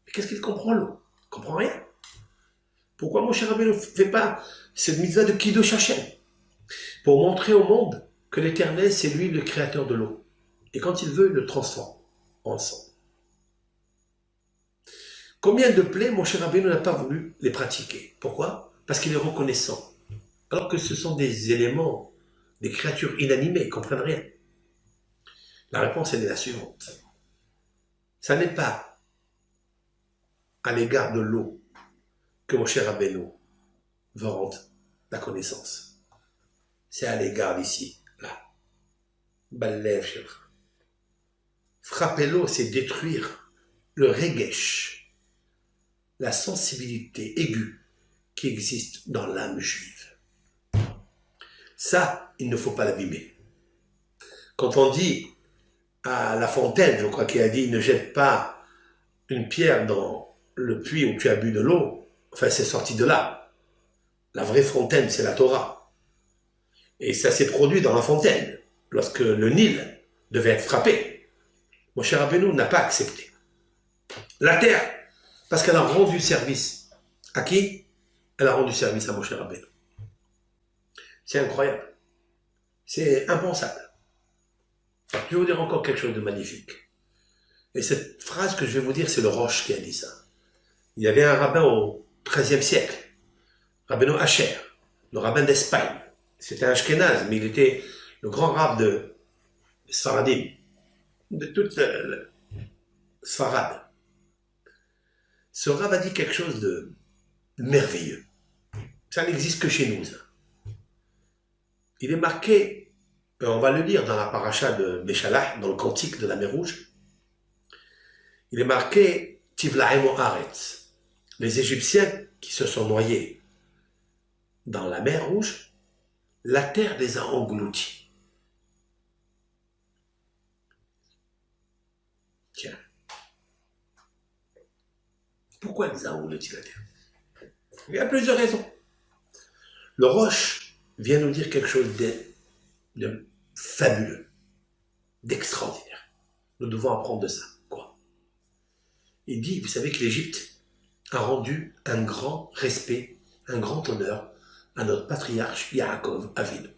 Speaker 1: Mais qu'est-ce qu'il comprend l'eau? Il ne comprend rien. Pourquoi Moshe Rabbeinu ne fait pas cette mitzvah de Kiddush Hashem? Pour montrer au monde que l'Éternel, c'est lui le créateur de l'eau. Et quand il veut, il le transforme en sang. Combien de plaies Moshe Rabbeinu n'a pas voulu les pratiquer? Pourquoi? Parce qu'il est reconnaissant. Alors que ce sont des éléments, des créatures inanimées, ils ne comprennent rien. La réponse, elle est la suivante. Ça n'est pas à l'égard de l'eau que Moshe Rabbeinu veut rendre la connaissance. C'est à l'égard d'ici, là. Balev Shelcha. Frapper l'eau, c'est détruire le regesh, la sensibilité aiguë qui existe dans l'âme juive. Ça, il ne faut pas l'abîmer. Quand on dit à La Fontaine, je crois qu'il a dit, ne jette pas une pierre dans le puits où tu as bu de l'eau, enfin c'est sorti de là. La vraie fontaine, c'est la Torah. Et ça s'est produit dans la fontaine, lorsque le Nil devait être frappé. Moshe Rabbeinu n'a pas accepté. La terre, parce qu'elle a rendu service. À qui? Elle a rendu service à Moshe Rabbeinu. C'est incroyable. C'est impensable. Alors, je vais vous dire encore quelque chose de magnifique. Et cette phrase que je vais vous dire, c'est le Roche qui a dit ça. Il y avait un rabbin au XIIIe siècle, Rabbeinu Asher, le rabbin d'Espagne. C'était un Ashkénaze, mais il était le grand rabbin de Sfaradim, de toute Sfarad. Ce rabbin a dit quelque chose de merveilleux. Ça n'existe que chez nous. Ça. Il est marqué, on va le lire dans la paracha de Béchalah, dans le cantique de la mer Rouge. Il est marqué Tivlaim Haaretz. Les Égyptiens qui se sont noyés dans la mer Rouge, la terre les a engloutis. Tiens. Pourquoi les a engloutis la terre? Il y a plusieurs raisons. Le Roche vient nous dire quelque chose de fabuleux, d'extraordinaire. Nous devons apprendre de ça. Quoi? Il dit, vous savez que l'Égypte a rendu un grand respect, un grand honneur à notre patriarche Yaakov Avinu.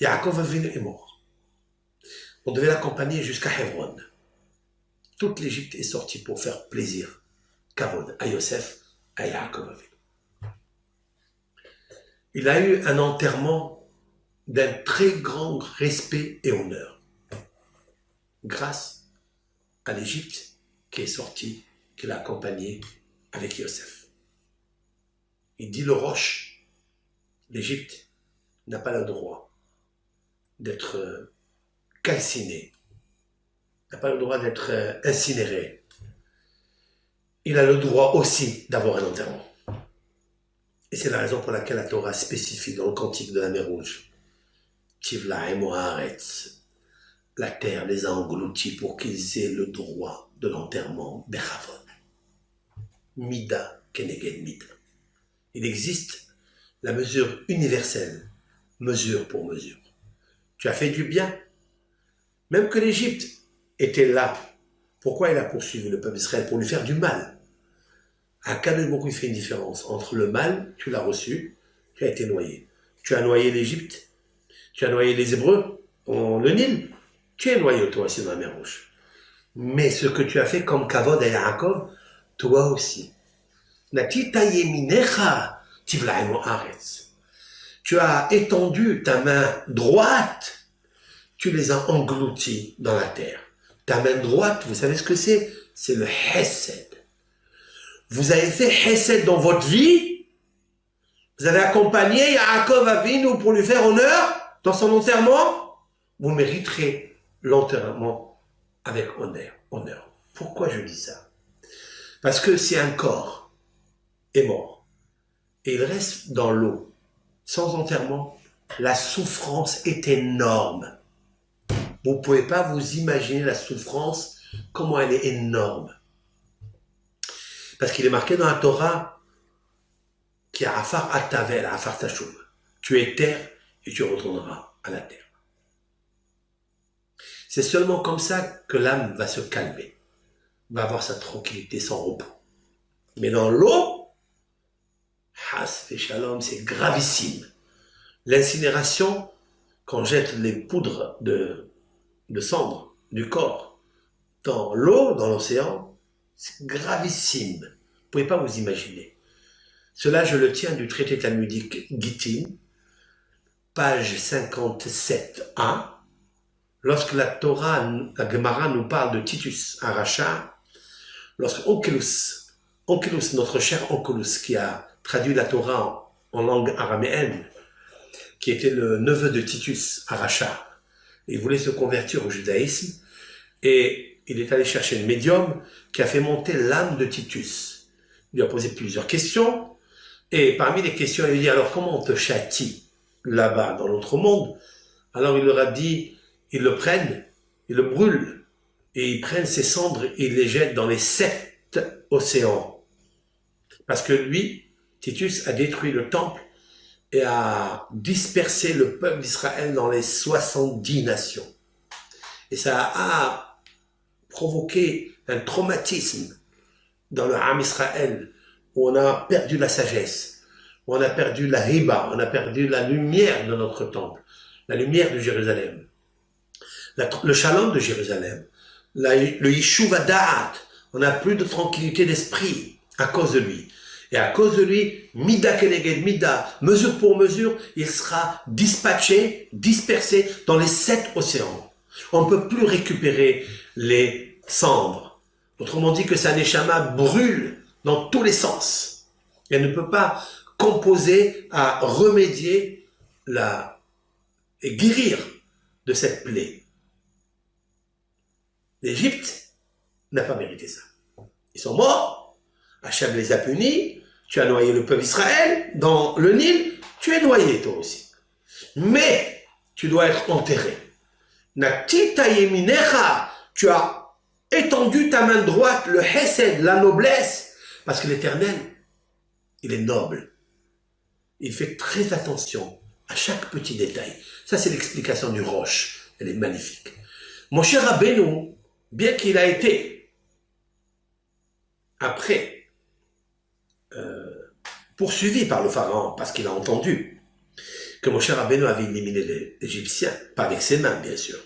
Speaker 1: Yaakov Avinu est mort. On devait l'accompagner jusqu'à Hebron. Toute l'Égypte est sortie pour faire plaisir, kavod, à Yosef, à Yaakov Avinu. Il a eu un enterrement d'un très grand respect et honneur, grâce à l'Égypte qui est sortie, qui l'a accompagné avec Yosef. Il dit le Roche, l'Égypte n'a pas le droit d'être calcinée, n'a pas le droit d'être incinérée. Il a le droit aussi d'avoir un enterrement. Et c'est la raison pour laquelle la Torah spécifie dans le cantique de la mer Rouge, Tivlaim Haaretz, la terre les a engloutis pour qu'ils aient le droit de l'enterrement Bechavod. Mida Keneged Mida. Il existe la mesure universelle, mesure pour mesure. Tu as fait du bien, même que l'Égypte était là. Pourquoi il a poursuivi le peuple d'Israël? Pour lui faire du mal. À Kadosh Baruch Hu, il fait une différence entre le mal, tu l'as reçu, tu as été noyé. Tu as noyé l'Égypte, tu as noyé les Hébreux, le Nil, tu es noyé toi aussi dans la mer Rouge. Mais ce que tu as fait comme Kavod à Yaakov, toi aussi. Tu as étendu ta main droite, tu les as engloutis dans la terre. Ta main droite, vous savez ce que c'est? C'est le Hesed. Vous avez fait Hesed dans votre vie. Vous avez accompagné Yaakov Avinu pour lui faire honneur dans son enterrement. Vous mériterez l'enterrement avec honneur. Pourquoi je dis ça? Parce que si un corps est mort et il reste dans l'eau sans enterrement, la souffrance est énorme. Vous ne pouvez pas vous imaginer la souffrance, comment elle est énorme. Parce qu'il est marqué dans la Torah qui a Afar Atavel, Afar Tashum. Tu es terre et tu retourneras à la terre. C'est seulement comme ça que l'âme va se calmer, va avoir sa tranquillité, son repos. Mais dans l'eau, Has et Shalom, c'est gravissime. L'incinération, quand on jette les poudres de cendres du corps dans l'eau, dans l'océan, c'est gravissime. Vous ne pouvez pas vous imaginer. Cela, je le tiens du traité talmudique Gittin, page 57a. Lorsque la Torah, la Gemara nous parle de Titus, un rachat, lorsque Onkelos, notre cher Onkelos, qui a traduit la Torah en langue araméenne, qui était le neveu de Titus, Aracha, il voulait se convertir au judaïsme, et il est allé chercher une médium qui a fait monter l'âme de Titus. Il lui a posé plusieurs questions, et parmi les questions, il lui dit, alors comment on te châtie là-bas, dans l'autre monde? Alors il leur a dit, ils le prennent, ils le brûlent, et ils prennent ses cendres et ils les jettent dans les 7 océans. Parce que lui, Titus, a détruit le temple et a dispersé le peuple d'Israël dans les 70 nations. Et ça a provoqué un traumatisme dans le Ham Israël, où on a perdu la sagesse, où on a perdu la riba, on a perdu la lumière de notre temple, la lumière de Jérusalem, le shalom de Jérusalem, le yishuv hada'at, on n'a plus de tranquillité d'esprit à cause de lui. Et à cause de lui, mida keneged mida, mesure pour mesure, il sera dispatché, dispersé dans les 7 océans. On ne peut plus récupérer les cendres. Autrement dit que sa neshama brûle dans tous les sens. Et elle ne peut pas composer à remédier et guérir de cette plaie. L'Égypte n'a pas mérité ça. Ils sont morts, Hachem les a punis, tu as noyé le peuple d'Israël dans le Nil, tu es noyé toi aussi. Mais tu dois être enterré. Natita yeminecha, tu as étendu ta main droite, le hesed, la noblesse, parce que l'Éternel, il est noble. Il fait très attention à chaque petit détail. Ça, c'est l'explication du Roche. Elle est magnifique. Mon cher Rabbeinu, bien qu'il a été, après, poursuivi par le pharaon, parce qu'il a entendu que mon cher Rabbeinu avait éliminé les Égyptiens, pas avec ses mains, bien sûr,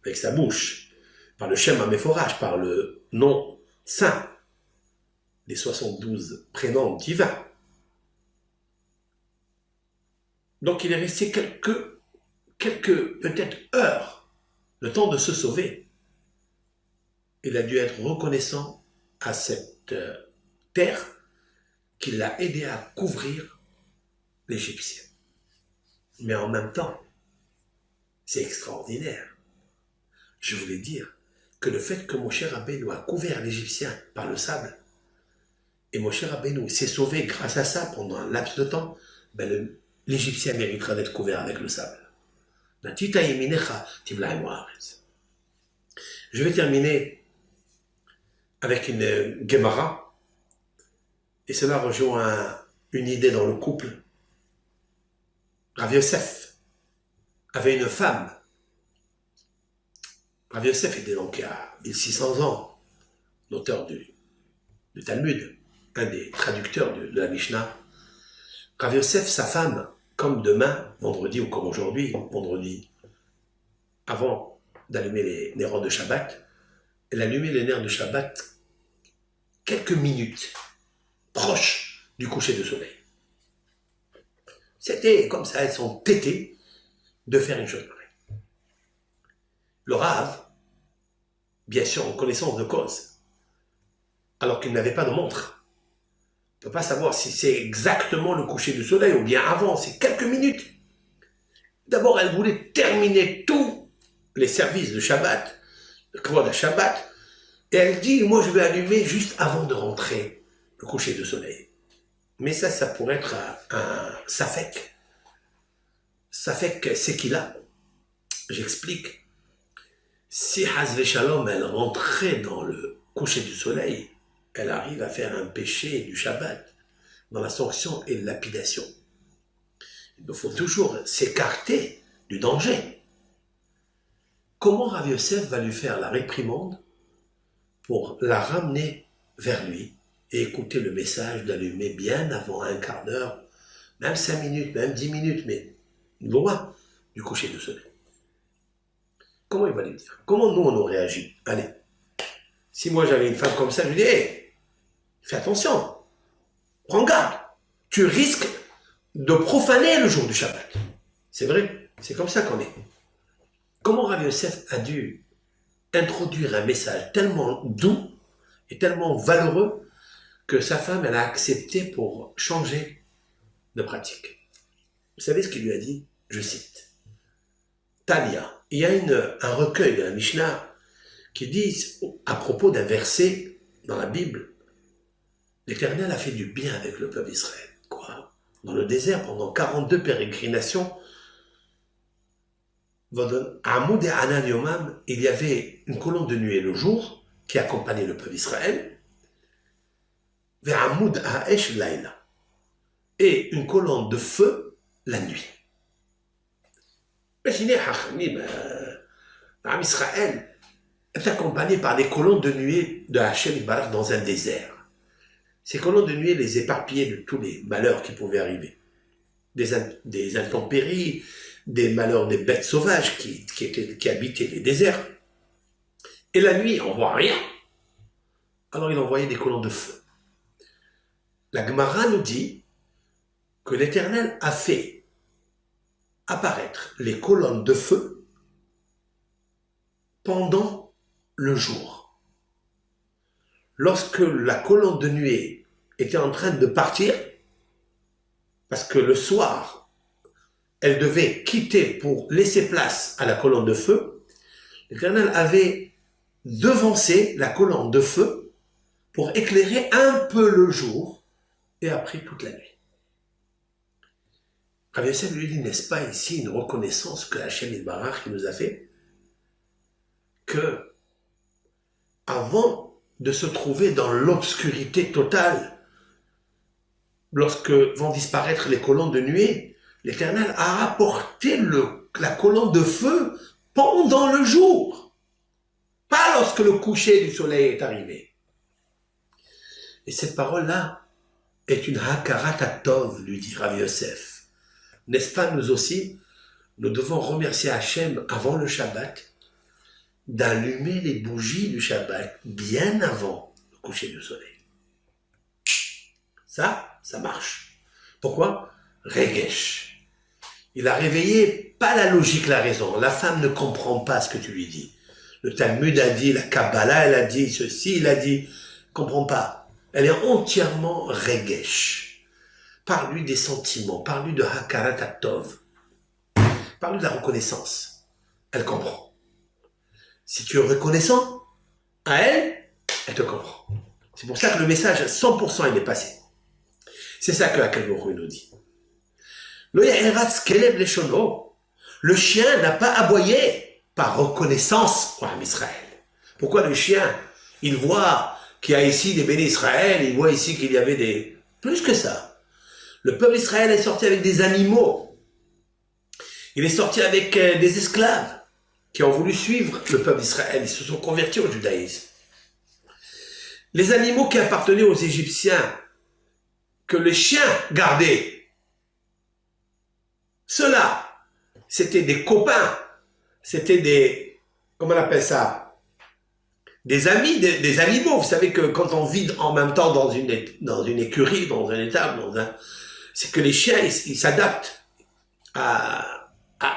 Speaker 1: avec sa bouche, par le Shem HaMeforach, par le nom saint, les 72 prénoms divins. Donc il est resté quelques peut-être heures, le temps de se sauver. Il a dû être reconnaissant à cette terre qui l'a aidé à couvrir l'Égyptien. Mais en même temps, c'est extraordinaire. Je voulais dire que le fait que mon cher Rabbeinu a couvert l'Égyptien par le sable, Et Moshe Rabbeinu s'est sauvé grâce à ça pendant un laps de temps, ben l'Égyptien méritera d'être couvert avec le sable. Je vais terminer avec une Gemara, et cela rejoint une idée dans le couple. Rav Yosef avait une femme. Rav Yosef était donc à 1600 ans, l'auteur du Talmud, un des traducteurs de la Mishnah. Rav Yosef, sa femme, comme demain, vendredi ou comme aujourd'hui, vendredi, avant d'allumer les nerfs de Shabbat, elle allumait les nerfs de Shabbat quelques minutes, proches du coucher de soleil. C'était comme ça, elles sont têtées de faire une chose pareille. Le Rav, bien sûr en connaissance de cause, alors qu'il n'avait pas de montre, ne peut pas savoir si c'est exactement le coucher du soleil ou bien avant, c'est quelques minutes. D'abord, elle voulait terminer tous les services de Shabbat, le Kvod Shabbat, et elle dit, moi je vais allumer juste avant de rentrer le coucher du soleil. Mais ça pourrait être un safek. Safek, c'est qu'il a. J'explique. Si Hazve Shalom, elle rentrait dans le coucher du soleil, elle arrive à faire un péché du Shabbat, dans la sanction et la lapidation. Il nous faut toujours s'écarter du danger. Comment Rav Yosef va lui faire la réprimande pour la ramener vers lui et écouter le message d'allumer bien avant un quart d'heure, même 5 minutes, même 10 minutes, mais loin du coucher du soleil. Comment il va lui dire? Comment nous on aurait agi? Allez, si moi j'avais une femme comme ça, je lui dis, hey, fais attention, prends garde, tu risques de profaner le jour du Shabbat. C'est vrai, c'est comme ça qu'on est. Comment Rav Yosef a dû introduire un message tellement doux et tellement valeureux que sa femme, elle a accepté pour changer de pratique. Vous savez ce qu'il lui a dit? Je cite. Tania, il y a un recueil de la Mishnah qui dit, à propos d'un verset dans la Bible, l'Éternel a fait du bien avec le peuple d'Israël. Quoi? Dans le désert, pendant 42 pérégrinations, Amoud et Anan Yomam, il y avait une colonne de nuée le jour qui accompagnait le peuple d'Israël, vers Amoud Ha'esh Laïla, et une colonne de feu la nuit. Imaginez, Israël est accompagné par des colonnes de nuée de Hachem Yitbarach dans un désert. Ces colonnes de nuée les éparpillaient de tous les malheurs qui pouvaient arriver. Des intempéries, des malheurs des bêtes sauvages qui habitaient les déserts. Et la nuit, on ne voit rien. Alors il envoyait des colonnes de feu. La Gemara nous dit que l'Éternel a fait apparaître les colonnes de feu pendant le jour. Lorsque la colonne de nuée était en train de partir, parce que le soir, elle devait quitter pour laisser place à la colonne de feu, l'Éternel avait devancé la colonne de feu pour éclairer un peu le jour et après toute la nuit. Rav Yosef lui dit, n'est-ce pas ici une reconnaissance que Hachem Yitbarach nous a fait, que avant de se trouver dans l'obscurité totale, lorsque vont disparaître les colonnes de nuée, l'Éternel a apporté la colonne de feu pendant le jour, pas lorsque le coucher du soleil est arrivé. Et cette parole-là est une hakarat tov, lui dit Rav Yosef. N'est-ce pas, nous aussi, nous devons remercier Hachem avant le Shabbat d'allumer les bougies du Shabbat bien avant le coucher du soleil. Ça marche. Pourquoi? Regesh. Il a réveillé pas la logique, la raison. La femme ne comprend pas ce que tu lui dis. Le Talmud a dit, la Kabbalah, elle a dit ceci, il a dit, comprend pas. Elle est entièrement regesh. Parle-lui des sentiments, parle-lui de hakarat tov, parle-lui de la reconnaissance. Elle comprend. Si tu es reconnaissant à elle, elle te comprend. C'est pour ça que le message, 100%, il est passé. C'est ça que Akadosh Baruch Hu nous dit. Lo ya'iratz kelev leshono. Le chien n'a pas aboyé par reconnaissance pour Israël. Pourquoi le chien, il voit qu'il y a ici des bénis Israël, il voit ici qu'il y avait des... Plus que ça. Le peuple d'Israël est sorti avec des animaux. Il est sorti avec des esclaves qui ont voulu suivre le peuple d'Israël. Ils se sont convertis au judaïsme. Les animaux qui appartenaient aux Égyptiens, que les chiens gardaient, ceux-là, c'était des copains, c'était des, comment on appelle ça, des amis, des animaux. Vous savez que quand on vit en même temps dans une écurie, dans un étable, c'est que les chiens, ils s'adaptent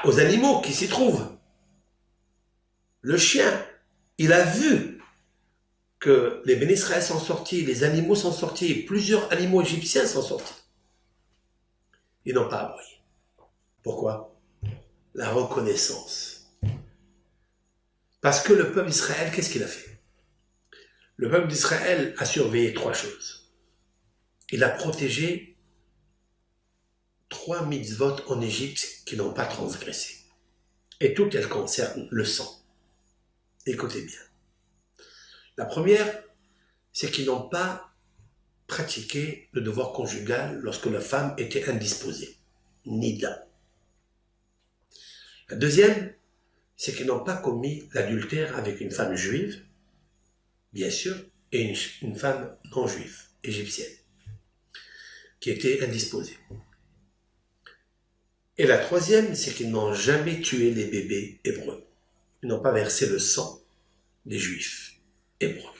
Speaker 1: aux animaux qui s'y trouvent. Le chien, il a vu que les bénis Israël sont sortis, les animaux sont sortis, plusieurs animaux égyptiens sont sortis. Ils n'ont pas aboyé. Pourquoi? La reconnaissance. Parce que le peuple d'Israël, qu'est-ce qu'il a fait? Le peuple d'Israël a surveillé 3 choses. Il a protégé 3 mitzvot en Égypte qui n'ont pas transgressé. Et toutes elles concernent le sang. Écoutez bien. La première, c'est qu'ils n'ont pas pratiqué le devoir conjugal lorsque la femme était indisposée. Nida. La deuxième, c'est qu'ils n'ont pas commis l'adultère avec une femme juive, bien sûr, et une femme non juive, égyptienne, qui était indisposée. Et la troisième, c'est qu'ils n'ont jamais tué les bébés hébreux. Ils n'ont pas versé le sang des juifs hébreux,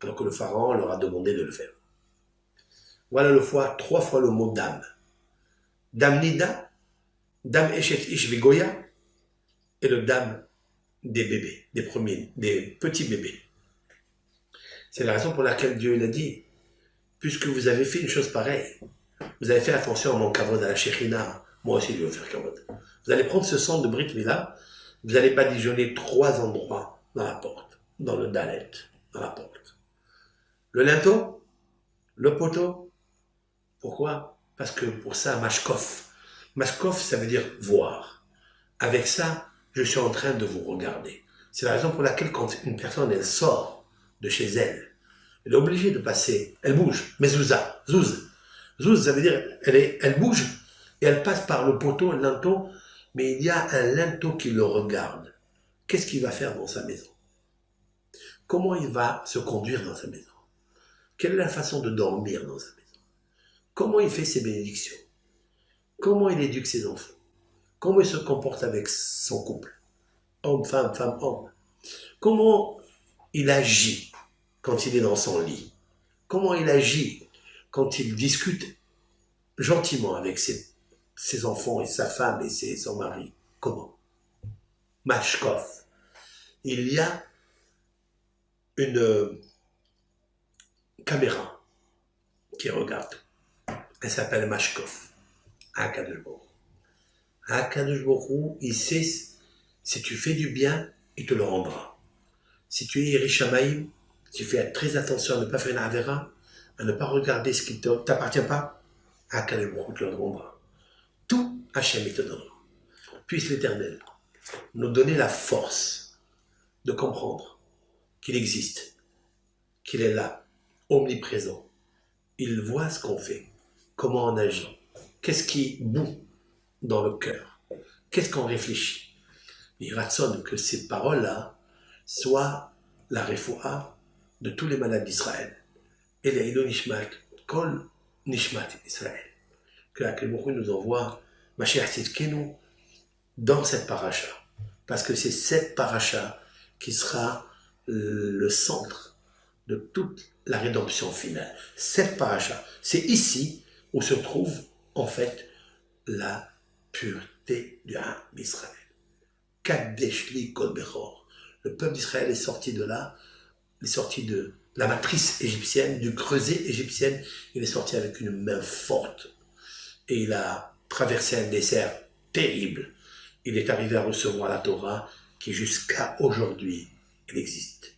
Speaker 1: alors que le pharaon leur a demandé de le faire. Voilà 3 fois le mot dam. Dam nida, dam eshet ish vigoya, et le dam des bébés, des petits bébés. C'est la raison pour laquelle Dieu l'a dit, puisque vous avez fait une chose pareille, vous avez fait attention à mon kavod, à la Shekhinah, moi aussi je vais faire kavod. Vous allez prendre ce sang de Brit Mila, vous allez badigeonner 3 endroits dans la porte, dans le dalet, dans la porte. Le linteau, le poteau. Pourquoi? Parce que pour ça, mashkof. Mashkof, ça veut dire voir. Avec ça, je suis en train de vous regarder. C'est la raison pour laquelle quand une personne, elle sort de chez elle, elle est obligée de passer, elle bouge, mezouza, zouz. Zouz, ça veut dire, elle bouge, et elle passe par le poteau, le linteau, mais il y a un linteau qui le regarde. Qu'est-ce qu'il va faire dans sa maison? Comment il va se conduire dans sa maison? Quelle est la façon de dormir dans sa maison? Comment il fait ses bénédictions? Comment il éduque ses enfants? Comment il se comporte avec son couple? Homme, femme, femme, homme. Comment il agit quand il est dans son lit? Comment il agit quand il discute gentiment avec ses enfants et sa femme et son mari? Comment? Mashkov. Il y a une caméra qui regarde. Elle s'appelle Mashkov. Akadosh Baruch Hu. Akadosh Baruch Hu, il sait, si tu fais du bien, il te le rendra. Si tu es Yerishamaïm, tu fais très attention à ne pas faire une avera, à ne pas regarder ce qui ne t'appartient pas, Akadosh Baruch Hu te le rendra. Tout, Hachem, il te donnera. Puisse l'Éternel nous donner la force de comprendre qu'il existe, qu'il est là, omniprésent. Il voit ce qu'on fait, comment on agit, qu'est-ce qui bout dans le cœur, qu'est-ce qu'on réfléchit. Il ratsonne que ces paroles-là soient la refoua de tous les malades d'Israël. Et les Hilo Nishmat, Kol Nishmat Israël. Que la Baruch Hu nous envoie Mashiach Tzidkenu dans cette paracha. Parce que c'est cette paracha qui sera le centre de toute la rédemption finale. Cette paracha, c'est ici où se trouve en fait la pureté du Ham d'Israël. Kadesh li kol bechor. Le peuple d'Israël est sorti de là, il est sorti de la matrice égyptienne, du creuset égyptien, il est sorti avec une main forte. Et il a traversé un désert terrible. Il est arrivé à recevoir la Torah qui jusqu'à aujourd'hui, elle existe.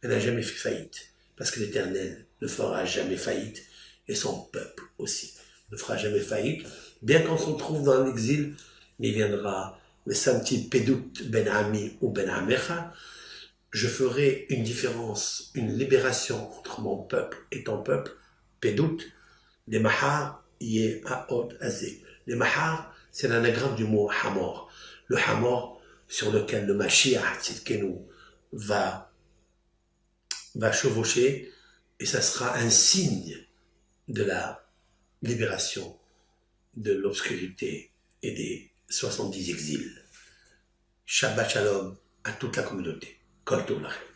Speaker 1: Elle n'a jamais fait faillite. Parce que l'Éternel, ne fera jamais faillite, et son peuple aussi ne fera jamais faillite. Bien qu'on se trouve dans l'exil, il viendra le samedi Pedout Ben Ami ou Ben Amecha, je ferai une différence, une libération entre mon peuple et ton peuple, Pedout, les Mahar, Yé, Aod, Azé. Les Mahar, c'est l'anagramme du mot Hamor. Le Hamor sur lequel le Mashiach Tzidkenu va chevaucher, et ça sera un signe de la libération de l'obscurité et des 70 exils. Shabbat Shalom à toute la communauté. Kol Tov Lachem.